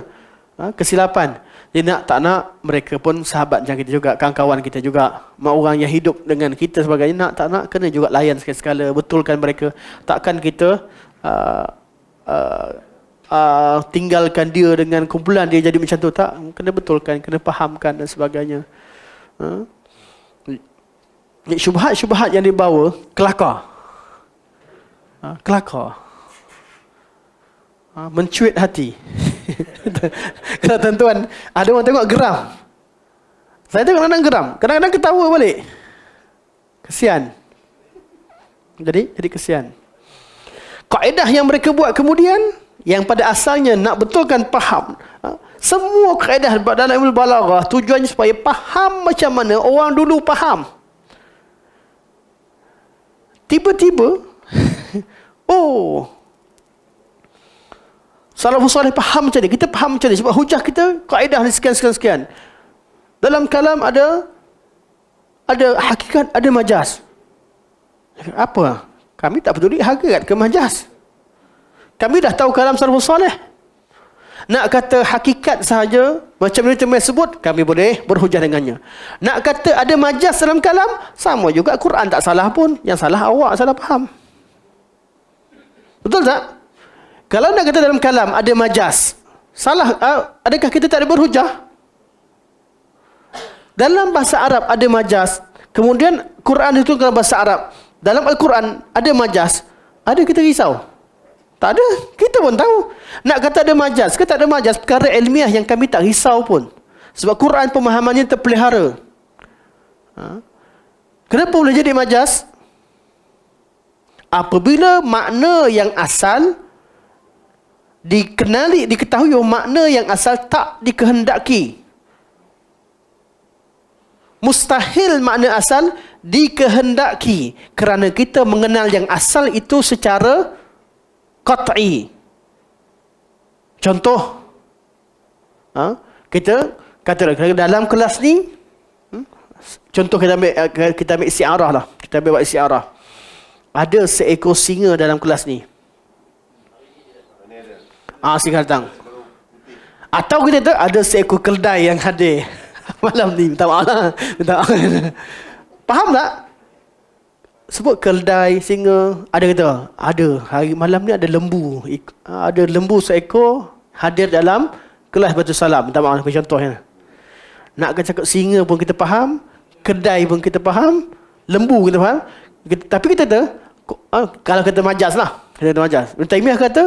Kesilapan. Dia tak nak, mereka pun sahabat macam kita juga, kawan-kawan kita juga, mak orang yang hidup dengan kita sebagainya, tak nak, kena juga layan sekali-sekala, betulkan mereka. Takkan kita tinggalkan dia dengan kumpulan dia jadi macam tu. Tak, kena betulkan, kena fahamkan dan sebagainya. Syubhat-syubhat yang dibawa kelakar. Kelakar. Mencuit hati. Kalau tuan-tuan, ada orang tengok geram. Saya tengok kadang-kadang geram, kadang-kadang ketawa balik. Kesian. Jadi kesian. Kaedah yang mereka buat kemudian, yang pada asalnya nak betulkan faham. Semua kaedah dalam ilmu balaghah tujuannya supaya faham macam mana orang dulu faham. Tiba-tiba salafus salih faham macam ni, kita faham macam ni sebab hujah kita kaedah ni sekian. Dalam kalam ada hakikat, ada majaz. Apa? Kami tak peduli hakikat ke majaz. Kami dah tahu kalam salafus salih. Nak kata hakikat sahaja macam ni macam sebut, kami boleh berhujah dengannya. Nak kata ada majaz dalam kalam, sama juga Quran tak salah pun, yang salah awak salah faham. Betul tak? Kalau nak kata dalam kalam ada majaz, salah, adakah kita tak ada berhujah? Dalam bahasa Arab ada majaz, kemudian Quran itu dalam bahasa Arab. Dalam Al-Quran ada majaz, ada kita risau? Tak ada, kita pun tahu. Nak kata ada majaz ke tak ada majaz, perkara ilmiah yang kami tak risau pun. Sebab Quran pemahamannya terpelihara. Kenapa boleh jadi majaz? Apabila makna yang asal diketahui, makna yang asal tak dikehendaki. Mustahil makna asal dikehendaki, kerana kita mengenal yang asal itu secara qat'i. Contoh, kita kata dalam kelas ni, contoh kita ambil isti'arah lah. Kita ambil isti'arah. Ada seekor singa dalam kelas ni. Singa datang. Atau kita kata ada seekor keldai yang hadir malam ni. Minta maaf lah. Faham tak? Sebut keldai, singa. Ada kata? Ada. Hari malam ni ada lembu. Ada lembu seekor hadir dalam kelas Batu Salam. Minta maaf, contohnya. Nak cakap singa pun kita faham, kedai pun kita faham, lembu kita faham. Tapi kita kata, kalau kata majaz lah. Kita kata majaz. Ibn Taymiyah kata,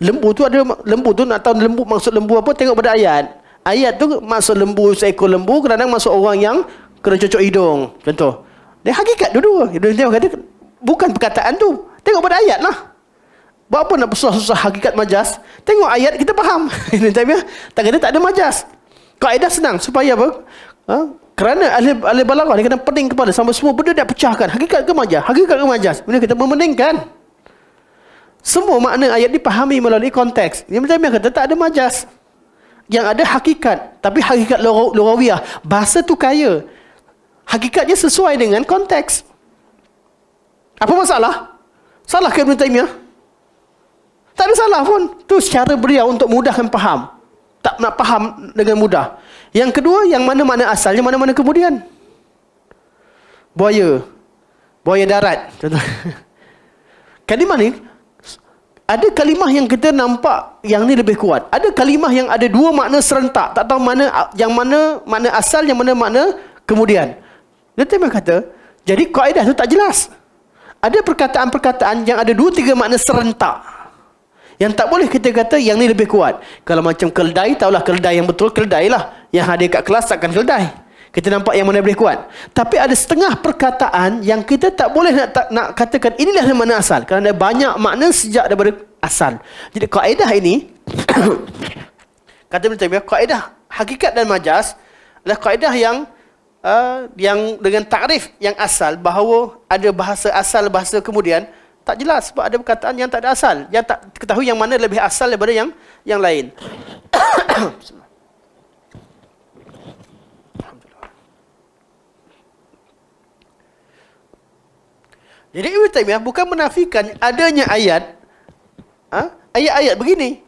lembu tu nak tahu lembu, maksud lembu apa, tengok pada ayat. Ayat tu maksud lembu, seekor lembu, kadang-kadang maksud orang yang kena cocok hidung. Contoh. Dia hakikat dua-dua. Ibn Taymiyah kata, bukan perkataan tu. Tengok pada ayat lah. Buat apa nak susah-susah hakikat majaz? Tengok ayat, kita faham. Ibn Taymiyah tak kata tak ada majaz. Kaedah senang. Supaya apa? Kerana ahli balaghah dia kena pening kepala sampai semua benda dia pecahkan. Hakikat ke majaz? Hakikat ke majaz? Benda kita memeningkan. Semua makna ayat dipahami melalui konteks. Ibn Taymiyah kata tak ada majaz. Yang ada hakikat. Tapi hakikat lughawiyah. Bahasa tu kaya. Hakikatnya sesuai dengan konteks. Apa masalah? Salah ke Ibn Taymiyah? Tak ada salah pun. Tu cara beliau untuk mudahkan faham. Tak nak faham dengan mudah. Yang kedua, yang mana makna asalnya, mana-mana kemudian. Buaya darat. Contoh. Kalimah ni, ada kalimah yang kita nampak yang ni lebih kuat. Ada kalimah yang ada dua makna serentak. Tak tahu mana yang mana makna asal, yang mana makna kemudian. Dia memang kata, jadi kaedah tu tak jelas. Ada perkataan-perkataan yang ada dua tiga makna serentak. Yang tak boleh kita kata yang ni lebih kuat. Kalau macam keldai, tahulah keldai yang betul, keldai lah. Yang hadir kat kelas takkan keldai. Kita nampak yang mana lebih kuat. Tapi ada setengah perkataan yang kita tak boleh nak katakan inilah yang mana asal. Kerana ada banyak makna sejak daripada asal. Jadi kaedah ini, kata Ibn Taymiyah, kaedah hakikat dan majaz adalah kaedah yang dengan takrif yang asal, bahawa ada bahasa asal, bahasa kemudian, tak jelas sebab ada perkataan yang tak ada asal. Yang tak ketahui yang mana lebih asal daripada yang lain. Jadi Ibn Taymiyah bukan menafikan adanya ayat, ayat-ayat begini.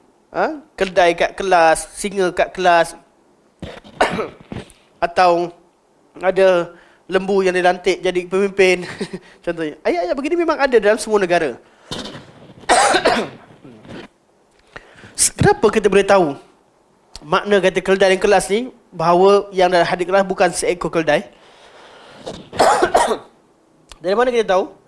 Keldai kat kelas, singa kat kelas, atau ada lembu yang dilantik jadi pemimpin. Contohnya. Ayat-ayat begini memang ada dalam semua negara. Kenapa kita boleh tahu makna kata keldai dan kelas ni, bahawa yang dalam hadis kelas bukan seekor keldai? Dari mana kita tahu?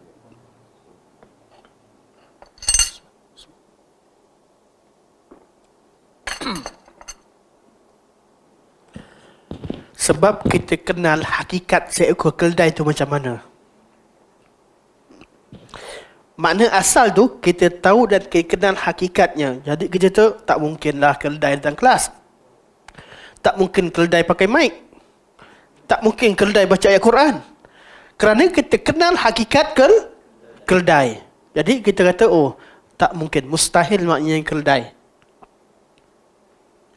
Sebab kita kenal hakikat seekor keldai itu macam mana. Makna asal tu kita tahu dan kita kenal hakikatnya. Jadi kita tu tak mungkinlah keldai datang kelas. Tak mungkin keldai pakai mic. Tak mungkin keldai baca ayat Quran. Kerana kita kenal hakikat keldai. Jadi kita kata, oh, tak mungkin, mustahil maknanya keldai.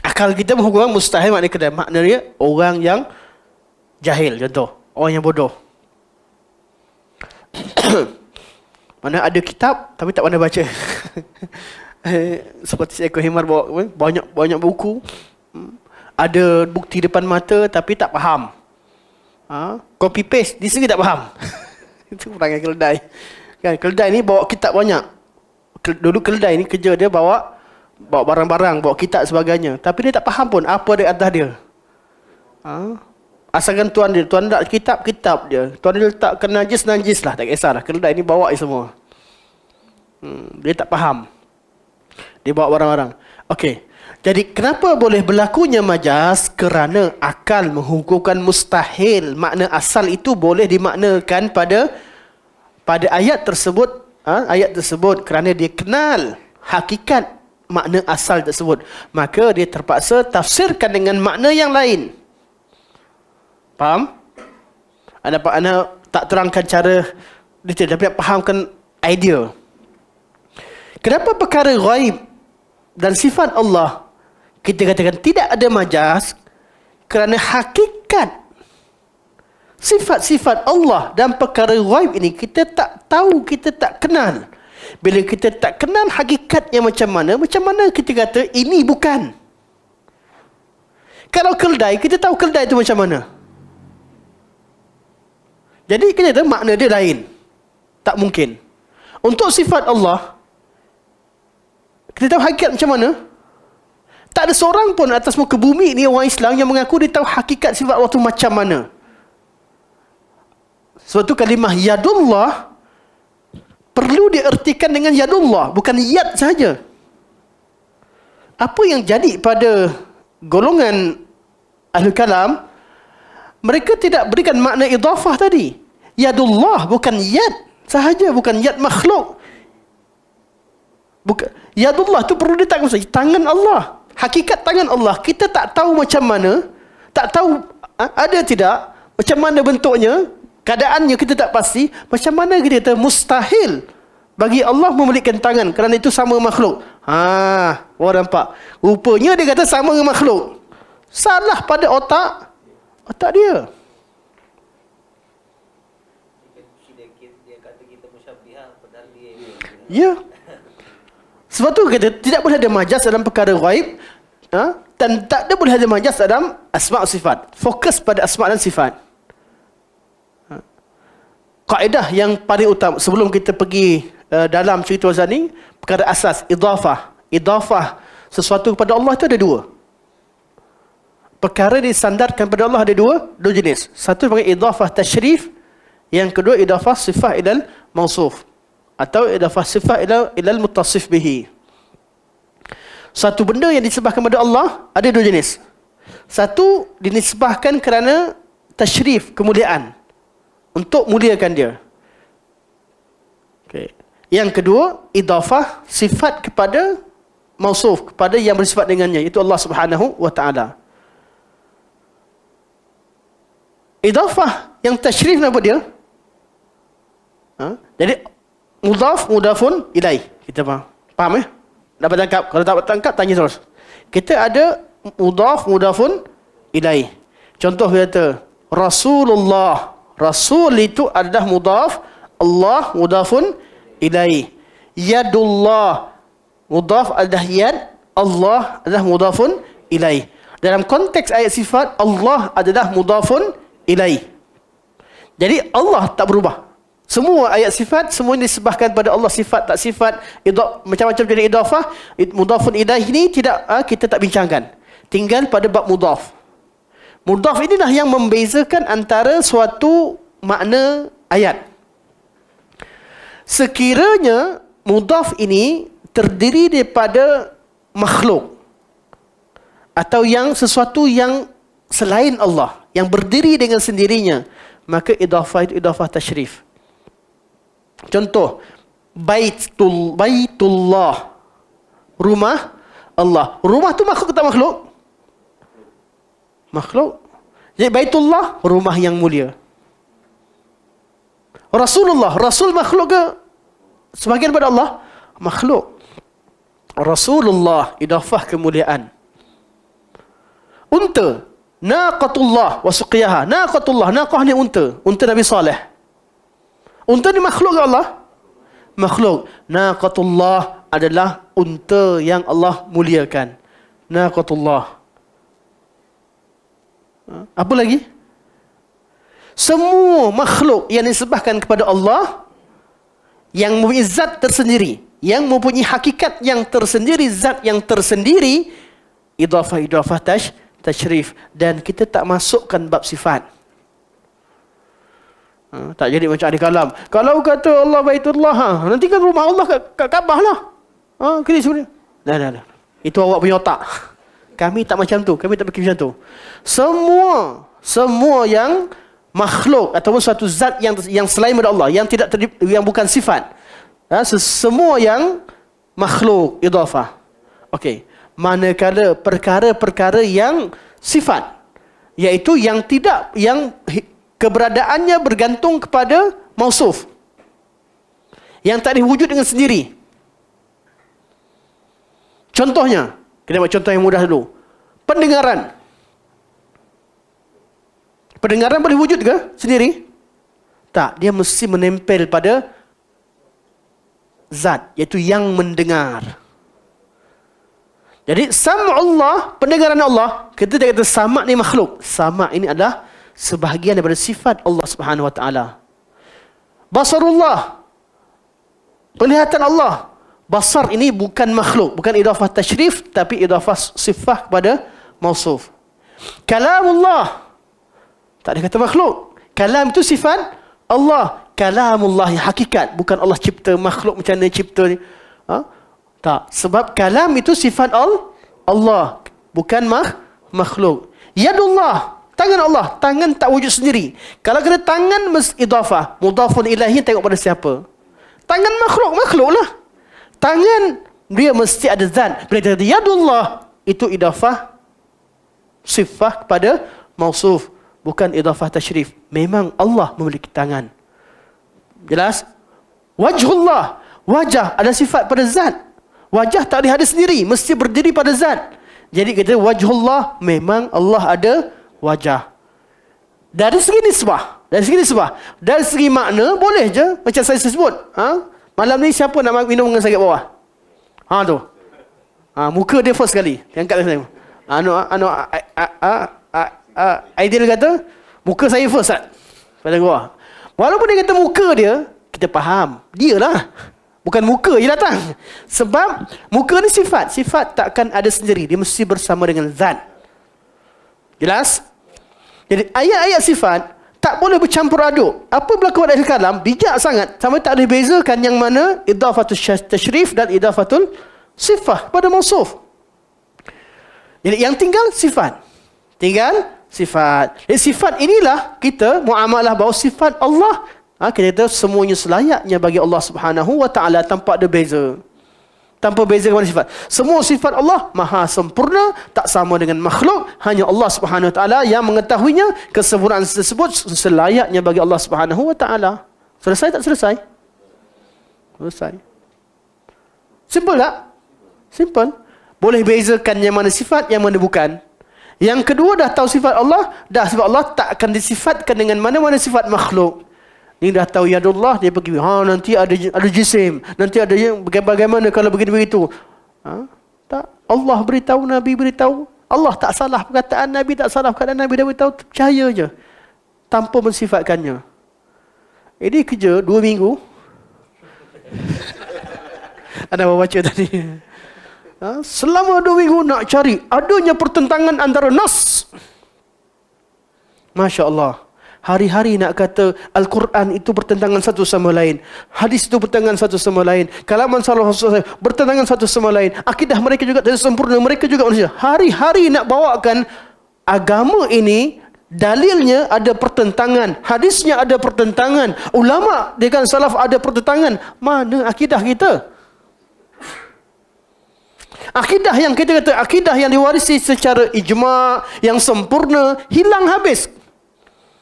Akal kita menghukum mustahil maknanya keldai. Maknanya orang yang jahil, contoh. Orang yang bodoh. Mana ada kitab tapi tak pandai baca. Seperti seekor himar bawa banyak buku. Ada bukti depan mata tapi tak faham. Copy paste di sini tak faham. Itu perangai keldai. Kan, keldai ni bawa kitab banyak. Dulu keldai ni kerja dia bawa barang-barang, bawa kitab sebagainya. Tapi dia tak faham pun apa ada atas dia. Asalkan tuan nak kitab dia. Tuan dia letakkan najis lah, tak kisahlah. Keldai ni bawa semua. Dia tak faham. Dia bawa barang-barang. Okey. Jadi kenapa boleh berlakunya majaz? Kerana akal menghukumkan mustahil. Makna asal itu boleh dimaknakan pada ayat tersebut. Ayat tersebut kerana dia kenal hakikat makna asal tersebut. Maka dia terpaksa tafsirkan dengan makna yang lain. Faham? Anda tak terangkan cara detail, tapi nak fahamkan idea. Kenapa perkara ghaib dan sifat Allah kita katakan tidak ada majaz? Kerana hakikat sifat-sifat Allah dan perkara ghaib ini kita tak tahu, kita tak kenal. Bila kita tak kenal hakikatnya macam mana kita kata ini bukan. Kalau keldai, kita tahu keldai itu macam mana. Jadi kita kata makna dia lain. Tak mungkin. Untuk sifat Allah, kita tahu hakikat macam mana? Tak ada seorang pun atas muka bumi ni orang Islam yang mengaku dia tahu hakikat sifat Allah itu macam mana. Sebab tu kalimah yadullah perlu diertikan dengan yadullah, bukan yad saja. Apa yang jadi pada golongan Ahlul Kalam, mereka tidak berikan makna idhafah tadi. Yadullah bukan yad sahaja, bukan yad makhluk. Bukan, yadullah tu perlu ditakkan tangan Allah. Hakikat tangan Allah kita tak tahu macam mana, tak tahu ada tidak, macam mana bentuknya, keadaannya kita tak pasti. Macam mana kita kata mustahil bagi Allah memiliki tangan kerana itu sama makhluk. Orang nampak. Rupanya dia kata sama dengan makhluk. Salah pada otak dia. Ya. Sebab tu kata tidak boleh ada majaz dalam perkara ghaib, dan tak ada boleh ada majaz dalam asma' sifat. Fokus pada asma' dan sifat. Kaedah yang paling utama sebelum kita pergi dalam cerita Wazan ni, perkara asas idhafah. Idhafah sesuatu kepada Allah itu ada dua. Perkara disandarkan kepada Allah ada dua jenis. Satu panggil idhafah tashrif, yang kedua idhafah sifah ilal mausuf atau idhafah sifah ilal muttasif bihi. Satu benda yang disebahkan kepada Allah ada dua jenis. Satu dinisbahkan kerana tasyrif, kemuliaan, untuk muliakan dia. Okay. Yang kedua, idafah, sifat kepada mausuf, kepada yang bersifat dengannya, itu Allah Subhanahu wa taala. Idafah yang tasyrif apa dia? Jadi mudaf, mudafun ilaih. Kita faham? Faham ya? Dapat tangkap? Kalau tak dapat tangkap, tanya terus. Kita ada mudaf, mudafun ilaih. Contoh kata Rasulullah. Rasul itu adalah mudaf, Allah mudafun ilaih. Yadullah, mudaf adalah yad, Allah adalah mudafun ilaih. Dalam konteks ayat sifat, Allah adalah mudafun ilaih. Jadi Allah tak berubah. Semua ayat sifat, semua disebahkan pada Allah, sifat tak sifat, macam-macam jadi idafah. Mudafun ilaih ini tidak, kita tak bincangkan. Tinggal pada bab mudaf. Mudaf inilah yang membezakan antara suatu makna ayat. Sekiranya mudaf ini terdiri daripada makhluk atau yang sesuatu yang selain Allah, yang berdiri dengan sendirinya, maka idafah itu idafah tasyrif. Contoh, Baitullah, rumah Allah. Rumah tu makhluk tak makhluk? Makhluk. Jadi Baitullah, rumah yang mulia. Rasulullah, Rasul makhluk ke? Sebagian pada Allah, makhluk. Rasulullah, idafah kemuliaan. Unta, naqatullah wa suqiyaha. Naqatullah, naqah ni unta. Unta Nabi Saleh. Unta ni makhluk ke Allah? Makhluk. Naqatullah adalah unta yang Allah muliakan. Naqatullah. Apa lagi? Semua makhluk yang disebahkan kepada Allah, yang mempunyai zat tersendiri, yang mempunyai hakikat yang tersendiri, zat yang tersendiri, idafah tasyrif. Dan kita tak masukkan bab sifat. Tak jadi macam ahli kalam. Kalau kata Allah Baitullah, nanti kan rumah Allah kat Kaabah lah. Kini sebenarnya. Dah. Itu awak punya otak. Kami tak macam tu. Kami tak fikir macam tu. Semua yang makhluk ataupun suatu zat yang selain daripada Allah, yang bukan sifat. Semua yang makhluk, idafah. Okey. Manakala perkara-perkara yang sifat, iaitu yang keberadaannya bergantung kepada mausuf, yang tak ada wujud dengan sendiri. Contohnya, kita buat contoh yang mudah dulu. Pendengaran. Pendengaran boleh wujud ke sendiri? Tak, dia mesti menempel pada zat, iaitu yang mendengar. Jadi sam'ullah, pendengaran Allah, kita tak kata sama' ni makhluk. Sama' ini adalah sebahagian daripada sifat Allah Subhanahu wa taala. Basarullah, penglihatan Allah. Basar ini bukan makhluk, bukan idafah tasyrif, tapi idafah sifat kepada mausuf. Kalamullah, tak ada kata makhluk. Kalam itu sifat Allah. Kalamullah yang hakikat, bukan Allah cipta makhluk macam mana cipta ni. Tak, sebab kalam itu sifat Allah, bukan makhluk. Yadullah, tangan Allah, tangan tak wujud sendiri. Kalau kena tangan idafah, mudafun ilahi, tengok pada siapa. Tangan makhluk lah. Tangan dia mesti ada zat. Bila dia kata yadullah, itu idafah sifat kepada mausuf, bukan idafah tasyrif. Memang Allah memiliki tangan. Jelas? Wajhullah, wajah ada sifat pada zat. Wajah tak boleh ada sendiri, mesti berdiri pada zat. Jadi kita wajhullah, memang Allah ada wajah. Dari segi nisbah, dari segi makna boleh je macam saya sebut. Malam ni siapa nak minum dengan sakit bawah? Tu. Muka dia first sekali. Angkat saya. Ideal kata muka saya first pada bawah. Walaupun dia kata muka dia, kita faham. Dialah. Bukan muka je datang. Sebab muka ni sifat. Sifat takkan ada sendiri. Dia mesti bersama dengan zat. Jelas? Jadi ayat-ayat sifat tak boleh bercampur aduk. Apa berlaku pada ahli kalam? Bijak sangat. Sampai tak boleh bezakan yang mana idafatul tasyrif dan idafatul sifah pada mausuf. Jadi yang tinggal sifat. Tinggal sifat. Jadi sifat inilah kita muamalah bahawa sifat Allah, kita kata semuanya selayaknya bagi Allah Subhanahu wa taala tanpa ada beza. Tanpa beza kepada sifat. Semua sifat Allah maha sempurna, tak sama dengan makhluk. Hanya Allah Subhanahu wa taala yang mengetahuinya. Kesempurnaan tersebut selayaknya bagi Allah Subhanahu wa taala. Selesai tak selesai? Selesai. Simple tak? Simple. Boleh bezakan yang mana sifat, yang mana bukan. Yang kedua, dah tahu sifat Allah, dah sifat Allah tak akan disifatkan dengan mana-mana sifat makhluk. Ni dah tahu yadullah, dia pergi, nanti ada jisim, nanti ada yang bagaimana kalau begini begitu. Tak, Allah beritahu, Nabi beritahu. Allah tak salah perkataan Nabi, tak salah perkataan Nabi, dia beritahu, percaya je. Tanpa mensifatkannya. Ini kerja 2 minggu. Anda baca tadi. Selama 2 minggu nak cari adanya pertentangan antara nas. Masya Allah. Hari-hari nak kata Al-Quran itu bertentangan satu sama lain. Hadis itu bertentangan satu sama lain. Kalaman Rasulullah bertentangan satu sama lain. Akidah mereka juga tidak sempurna. Mereka juga manusia. Hari-hari nak bawakan agama ini, dalilnya ada pertentangan. Hadisnya ada pertentangan. Ulama dengan salaf ada pertentangan. Mana akidah kita? Akidah yang kita kata, akidah yang diwarisi secara ijma', yang sempurna, hilang habis.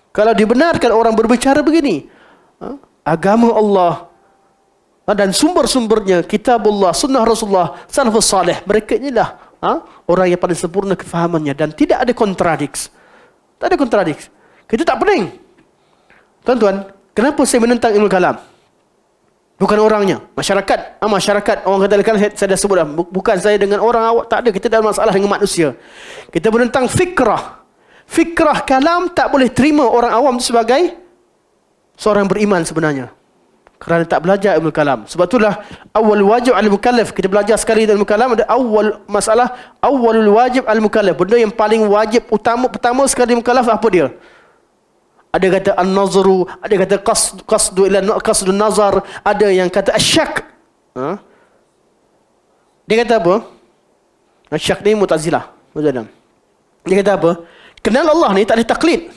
Kalau dibenarkan orang berbicara begini, agama Allah dan sumber-sumbernya, kitabullah, sunnah Rasulullah, salafus salih, mereka inilah orang yang paling sempurna kefahamannya dan tidak ada kontradiksi. Tak ada kontradiksi. Itu tak pening. Tuan-tuan, kenapa saya menentang ilmu kalam? Bukan orangnya, masyarakat. Masyarakat, orang kata kan saya dah sebut dah. Bukan saya dengan orang awak, tak ada. Kita dalam masalah dengan manusia. Kita menentang fikrah. Fikrah kalam tak boleh terima orang awam itu sebagai seorang beriman sebenarnya. Kerana tak belajar ilmu kalam. Sebab itulah awal wajib al-mukallaf. Kita belajar sekali dalam ilmu kalam, ada awal masalah, awalul wajib al-mukallaf. Benda yang paling wajib pertama sekali mukallaf apa dia? Ada kata an-nazru, ada kata qasdun nazar, ada yang kata asyak. Dia kata apa? Asyak ni Mu'tazilah. Dia kata apa? Kenal Allah ni tak ada taklid.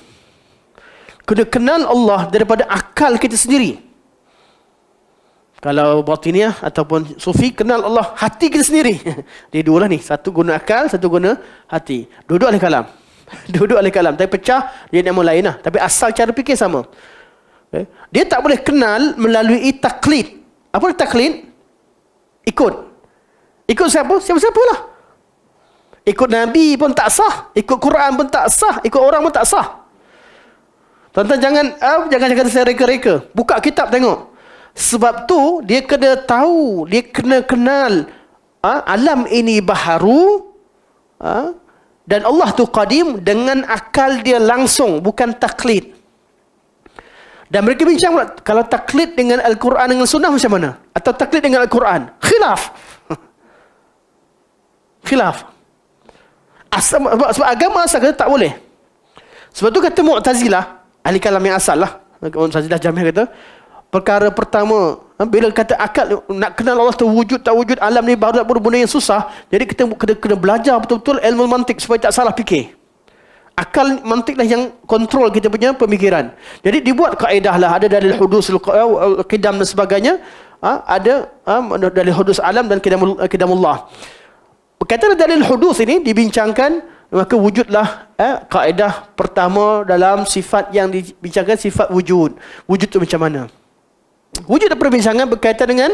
Kena kenal Allah daripada akal kita sendiri. Kalau batiniah ataupun sufi, kenal Allah hati kita sendiri. Dia dua lah ni. Satu guna akal, satu guna hati. Dua-dua ahli kalam. Dua-dua ahli kalam. Tapi pecah, dia nama lain lah. Tapi asal cara fikir sama. Okay. Dia tak boleh kenal melalui taklid. Apa taklid? Ikut. Ikut siapa? Siapa-siapa lah. Ikut Nabi pun tak sah. Ikut Quran pun tak sah. Ikut orang pun tak sah. Tuan-tuan jangan kata saya reka-reka. Buka kitab tengok. Sebab tu dia kena tahu, dia kena kenal alam ini baharu, dan Allah tu qadim dengan akal dia langsung, bukan taklid. Dan mereka bincang pula, kalau taklid dengan Al-Quran dengan Sunnah macam mana? Atau taklid dengan Al-Quran? Khilaf. Khilaf. Sebab agama asal kata tak boleh. Sebab tu kata Mu'tazilah, ahli kalam yang asal lah, Mu'tazilah Jamiah kata, perkara pertama, bila kata akal, nak kenal Allah tu wujud tak wujud, alam ni baru benda yang susah. Jadi kita kena belajar betul-betul ilmu mantik supaya tak salah fikir. Akal mantik lah yang kontrol kita punya pemikiran. Jadi dibuat kaedah lah, ada dalil hudus, qidam dan sebagainya, ada dalil hudus alam dan qidamullah. Berkaitan dalil hudus ini dibincangkan, maka wujudlah kaedah pertama dalam sifat yang dibincangkan, sifat wujud. Wujud itu macam mana? Wujud dan perbincangan berkaitan dengan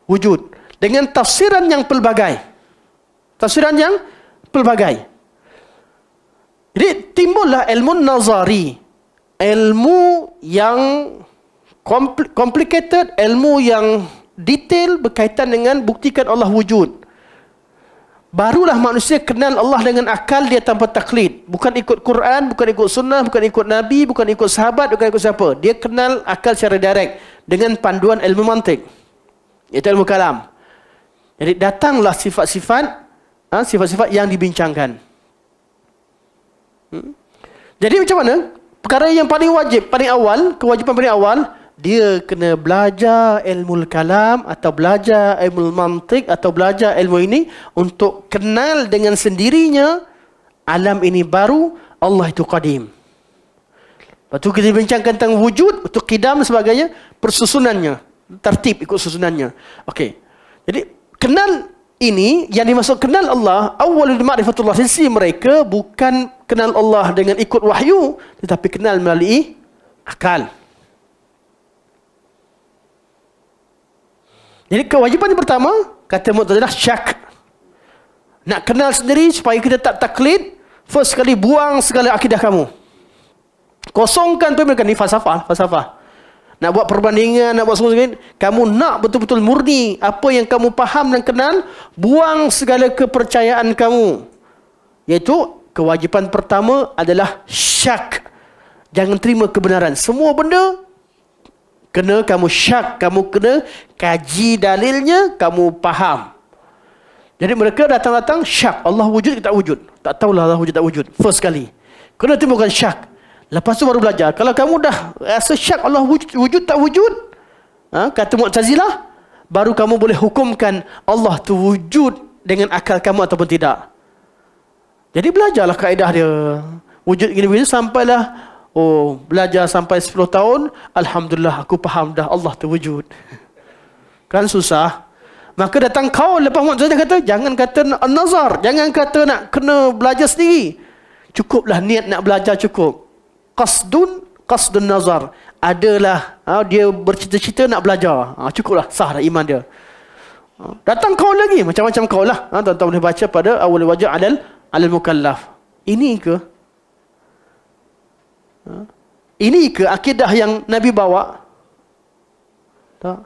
wujud, dengan tafsiran yang pelbagai. Tafsiran yang pelbagai. Jadi timbullah ilmu nazari, ilmu yang complicated, ilmu yang detail berkaitan dengan buktikan Allah wujud. Barulah manusia kenal Allah dengan akal dia tanpa taklid. Bukan ikut Quran, bukan ikut sunnah, bukan ikut Nabi, bukan ikut sahabat, bukan ikut siapa. Dia kenal akal secara direct dengan panduan ilmu mantik. Itu ilmu kalam. Jadi datanglah sifat-sifat yang dibincangkan. Jadi macam mana? Perkara yang paling wajib, paling awal, kewajipan paling awal, Dia kena belajar ilmu kalam atau belajar ilmu mantik atau belajar ilmu ini untuk kenal dengan sendirinya alam ini baru, Allah itu qadim. Lepas tu kita bincangkan tentang wujud, untuk qidam dan sebagainya, persusunannya, tertib ikut susunannya. Okey. Jadi kenal ini yang dimaksud kenal Allah, awalul ma'rifatullah, sisi mereka bukan kenal Allah dengan ikut wahyu, tetapi kenal melalui akal. Jadi kewajipan yang pertama, kata Mu'tazilah, syak. Nak kenal sendiri supaya kita tak taklid, first sekali buang segala akidah kamu. Kosongkan tu mereka ni falsafah. Nak buat perbandingan, nak buat semua, kamu nak betul-betul murni apa yang kamu faham dan kenal, buang segala kepercayaan kamu. Iaitu kewajipan pertama adalah syak. Jangan terima kebenaran. Semua benda kena kamu syak, kamu kena kaji dalilnya, kamu faham. Jadi mereka datang-datang syak, Allah wujud ke tak wujud? Tak tahulah Allah wujud tak wujud. First kali kena timbulkan syak. Lepas tu baru belajar. Kalau kamu dah rasa syak Allah wujud tak wujud, kata Mu'tazilah, baru kamu boleh hukumkan Allah tu wujud dengan akal kamu ataupun tidak. Jadi belajarlah kaedah dia. Wujud gini-gini sampailah, belajar sampai 10 tahun, alhamdulillah aku faham dah Allah tu wujud. Kan susah. Maka datang kaul lepas Mu'tazilah kata, jangan kata nazar, jangan kata nak kena belajar sendiri. Cukuplah niat nak belajar cukup. Qasdun nazar. Adalah dia bercita-cita nak belajar. Cukuplah, sah dah iman dia. Datang kaul lagi, macam-macam kaul lah. Tuan-tuan boleh baca pada awal wajah alal mukallaf. Ini ke? Ini ke akidah yang Nabi bawa? Tak.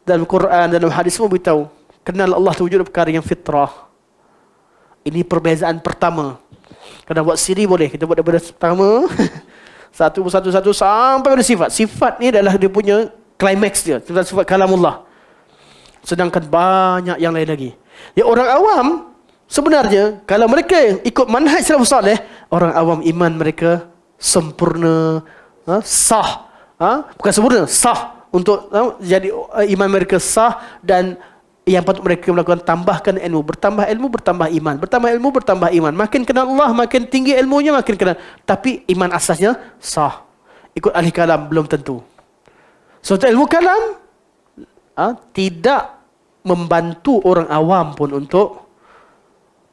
Dalam Quran, dalam hadis semua beritahu, kenal Allah tu wujud perkara yang fitrah. Ini perbezaan pertama. Kalau buat siri boleh, kita buat daripada pertama satu sampai pada sifat. Sifat ni adalah dia punya climax dia, sifat kalamullah. Sedangkan banyak yang lain lagi. Ya, orang awam sebenarnya kalau mereka ikut manhaj salafus saleh, orang awam iman mereka sempurna, sah, bukan sempurna, sah untuk jadi iman mereka sah, dan yang patut mereka melakukan tambahkan ilmu, bertambah iman, bertambah ilmu bertambah iman. Makin kenal Allah, makin tinggi ilmunya, makin kenal. Tapi iman asasnya sah. Ikut ahli kalam belum tentu. So ilmu kalam tidak membantu orang awam pun untuk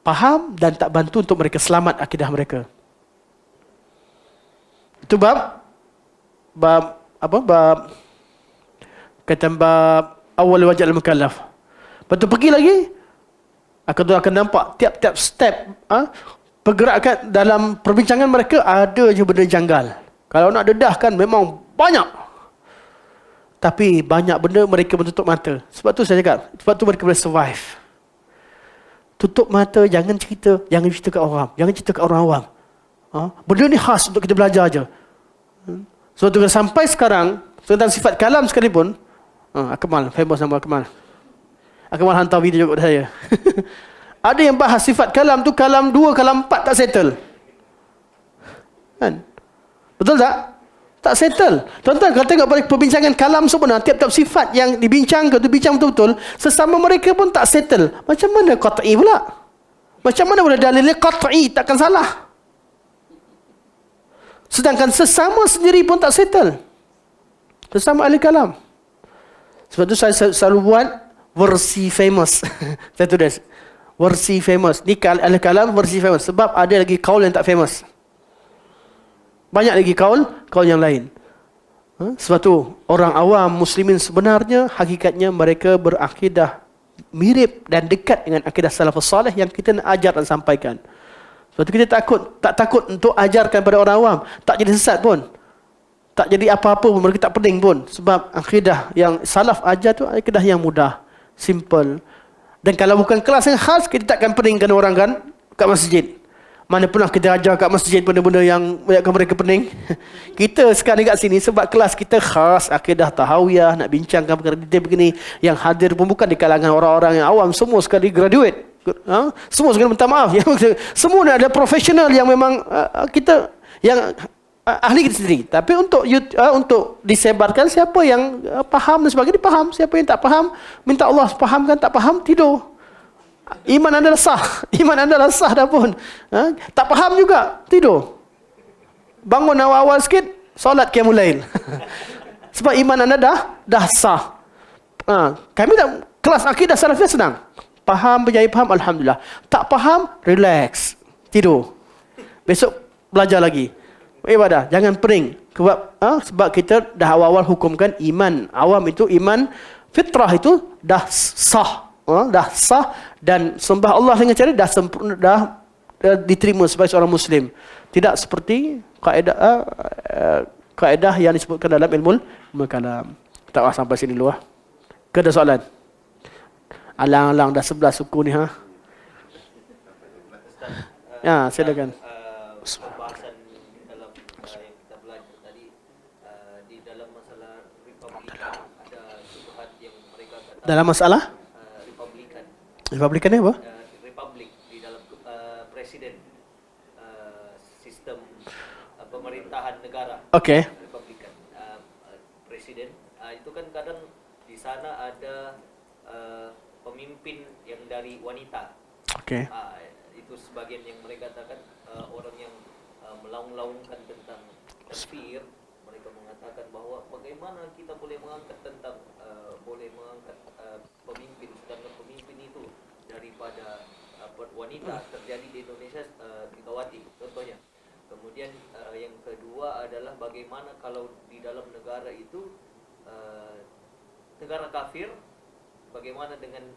faham, dan tak bantu untuk mereka selamat akidah mereka. Itu bab awal wajah al-mukallaf. Lepas tu pergi lagi, akan nampak tiap-tiap step pergerakan dalam perbincangan mereka ada je benda janggal. Kalau nak dedahkan memang banyak. Tapi banyak benda mereka menutup mata. Sebab tu saya cakap, sebab tu mereka boleh survive. Tutup mata, jangan cerita kat orang, jangan cerita kat orang awam. Benda ni khas untuk kita belajar je. Sebab tu sampai sekarang tentang sifat kalam sekalipun, Akmal, famous nama Akmal. Akmal hantar video kat saya. Ada yang bahas sifat kalam tu, kalam 2, kalam 4 tak settle. Kan? Betul tak? Tak settle. Tuan-tuan, kalau tengok pada perbincangan kalam sebenar, tiap-tiap sifat yang dibincangkan tu bincang betul-betul, sesama mereka pun tak settle. Macam mana qat'i pula? Macam mana boleh dalilnya qat'i, takkan salah? Sedangkan sesama sendiri pun tak settle. Sesama ahli kalam. Sebab tu saya selalu buat versi famous. Saya tulis versi famous. Ni ahli kalam versi famous. Sebab ada lagi kaul yang tak famous. Banyak lagi kaul yang lain. Sebab tu orang awam muslimin sebenarnya hakikatnya mereka berakidah mirip dan dekat dengan akidah salafus salih yang kita nak ajar dan sampaikan. Sebab tu kita tak takut untuk ajarkan pada orang awam. Tak jadi sesat pun. Tak jadi apa-apa pun, mereka tak pening pun. Sebab akidah yang salaf ajar tu akidah yang mudah, simple. Dan kalau bukan kelas yang khas, kita takkan peningkan orang kan kat masjid. Mana pernah kita ajar kat masjid benda-benda yang menyebabkan mereka pening. Kita sekarang kat sini sebab kelas kita khas akidah tahawiyah, nak bincangkan perkara detail begini. Yang hadir pun bukan di kalangan orang-orang yang awam, semua sekali graduate. Semua sekali minta maaf. Semua ada profesional yang memang kita yang ahli kita sendiri. Tapi untuk disebarkan, siapa yang faham dan sebagainya faham. Siapa yang tak faham, minta Allah fahamkan. Tak faham, tidur. Iman anda sah. Iman anda sah dah pun. Tak faham juga, tidur. Bangun awal-awal sikit, solat qiyamul lail. Sebab iman anda dah sah. Kami tak, kelas akidah salafiyah senang. Faham, berjaya faham, alhamdulillah. Tak faham, relax, tidur. Besok belajar lagi. Ibadah, jangan pening. Sebab kita dah awal-awal hukumkan iman awam itu, iman fitrah itu dah sah. Dah sah dan sembah Allah dengan cara dah sempurna, dah diterima sebagai seorang Muslim. Tidak seperti kaedah yang disebutkan dalam ilmu kalam. Tak sampai sini dulu. Ke ada soalan? Alang-alang dah 11 suku ni Ya, silakan. Pembahasan dalam yang kita belajar tadi di dalam masalah Republikan ada syubhat yang mereka kata Dalam masalah Republikan ni apa? Republik di dalam presiden sistem pemerintahan negara. Okey. Republikan presiden itu kan kadang di sana ada pemimpin yang dari wanita. Okey. Itu sebagian yang mereka katakan orang yang melaung-laungkan tentang takfir. Mereka mengatakan bahawa bagaimana kita boleh mengangkat tentang pemimpin, sedangkan pemimpin itu daripada wanita. Terjadi di Indonesia, Megawati contohnya. Kemudian yang kedua adalah bagaimana kalau di dalam negara itu negara kafir, bagaimana dengan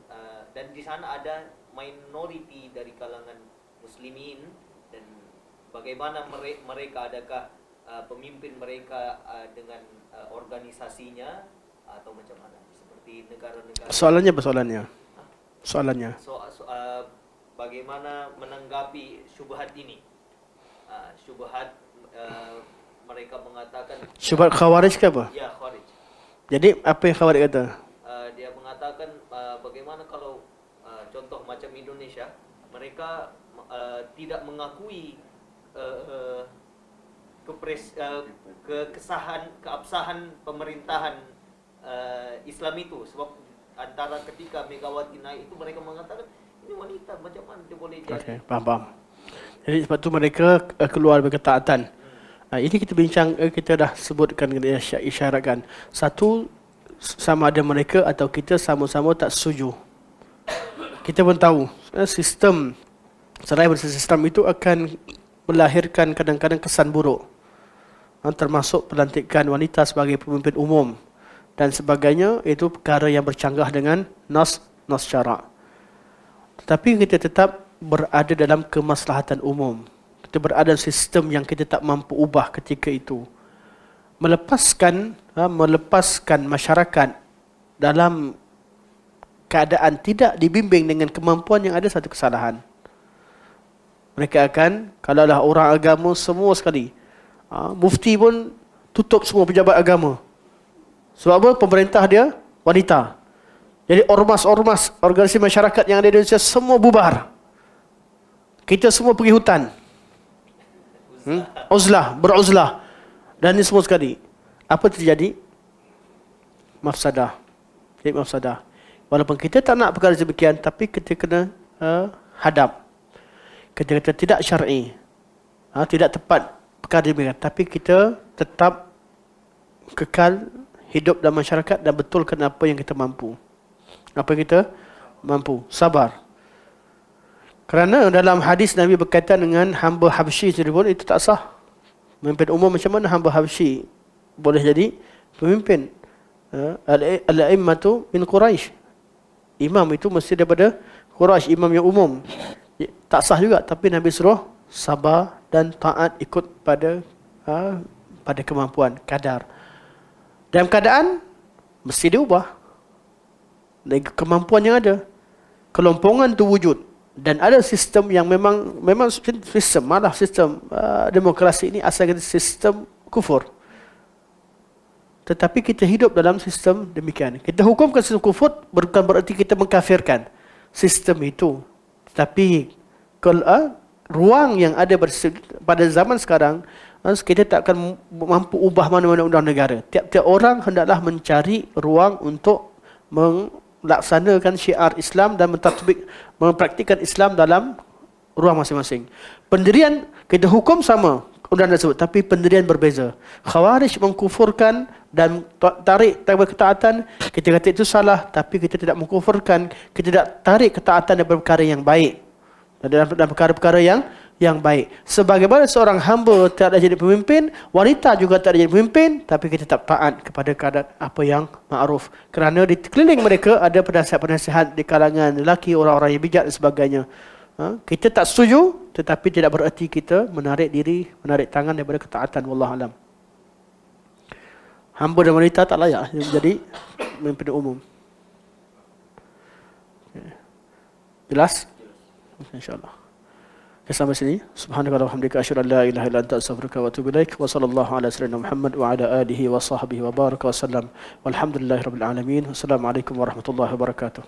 dan di sana ada minoriti dari kalangan muslimin, dan bagaimana mereka adakah pemimpin mereka dengan organisasinya atau macam mana seperti negara-negara. Soalannya apa soalannya? Soalannya. Bagaimana menanggapi syubhat ini? Syubhat mereka mengatakan Syubhat Khawarij ke apa? Ya, Khawarij. Jadi apa yang Khawarij kata? Dia mengatakan bagaimana kalau contoh macam Indonesia, mereka tidak mengakui keabsahan pemerintahan Islam itu, sebab antara ketika Megawati naik itu mereka mengatakan ini wanita, macam mana dia boleh jadi. Okey, faham. Jadi sebab tu mereka keluar berketaatan. Ini kita bincang, kita dah sebutkan, kita isyaratkan. Satu, sama ada mereka atau kita sama-sama tak setuju. Kita pun tahu sistem, selain sistem itu akan melahirkan kadang-kadang kesan buruk, termasuk pelantikan wanita sebagai pemimpin umum dan sebagainya. Itu perkara yang bercanggah dengan nas syarak. Tetapi kita tetap berada dalam kemaslahatan umum. Kita berada dalam sistem yang kita tak mampu ubah ketika itu. Melepaskan masyarakat dalam keadaan tidak dibimbing dengan kemampuan yang ada, satu kesalahan. Mereka akan, kalaulah orang agama semua sekali, mufti pun tutup semua pejabat agama. Sebab apa? Pemerintah dia wanita. Jadi ormas-ormas, organisasi masyarakat yang ada di Indonesia semua bubar. Kita semua pergi hutan. Beruzlah. Dan ini semua sekali. Apa terjadi? Mafsadah. Jadi mafsadah. Walaupun kita tak nak perkara demikian, tapi kita kena hadap. Kita kata tidak syar'i. Tidak tepat perkara demikian. Tapi kita tetap kekal hidup dalam masyarakat dan betulkan apa yang kita mampu. Apa yang kita mampu. Sabar. Kerana dalam hadis Nabi berkaitan dengan hamba Habsyi tersebut, itu tak sah. Pemimpin umum macam mana hamba Habsyi boleh jadi pemimpin? Al-a'immatu min Quraisy. Imam itu mesti daripada Quraisy, imam yang umum. Tak sah juga, tapi Nabi suruh sabar dan taat ikut pada kemampuan, kadar. Dalam keadaan mesti diubah. Dari kemampuan yang ada. Kelompongan itu wujud. Dan ada sistem yang memang sistem demokrasi ini asalnya sistem kufur. Tetapi kita hidup dalam sistem demikian. Kita hukumkan sistem kufur bukan berarti kita mengkafirkan sistem itu. Tetapi ruang yang ada pada zaman sekarang, kita tak akan mampu ubah mana-mana undang negara. Tiap-tiap orang hendaklah mencari ruang untuk melaksanakan syiar Islam dan mempraktikkan Islam dalam ruang masing-masing. Pendirian kita hukum sama undang tersebut, tapi pendirian berbeza. Khawarij mengkufurkan dan tarik ketaatan, kita kata itu salah, tapi kita tidak mengkufurkan, kita tidak tarik ketaatan daripada perkara yang baik, dalam perkara-perkara yang baik. Sebagaimana seorang hamba tak ada jadi pemimpin, wanita juga tak ada jadi pemimpin, tapi kita tetap taat kepada keadaan apa yang ma'ruf. Kerana di keliling mereka ada penasihat-penasihat di kalangan lelaki, orang-orang yang bijak dan sebagainya. Kita tak setuju, tetapi tidak bererti kita menarik tangan daripada ketaatan. Wallahualam. Hamba dan wanita tak layak menjadi pemimpin umum. Jelas? InsyaAllah. Sampai sini. Subhanakallahumma wa bihamdika asyhadu an la ilaha illa anta astaghfiruka wa atubu ilaik. Wa sallallahu ala sayyidina Muhammad wa ala alihi wa sahbihi wa baraka wa sallam. Walhamdulillahirabbil alamin. Wassalamualaikum warahmatullahi wabarakatuh.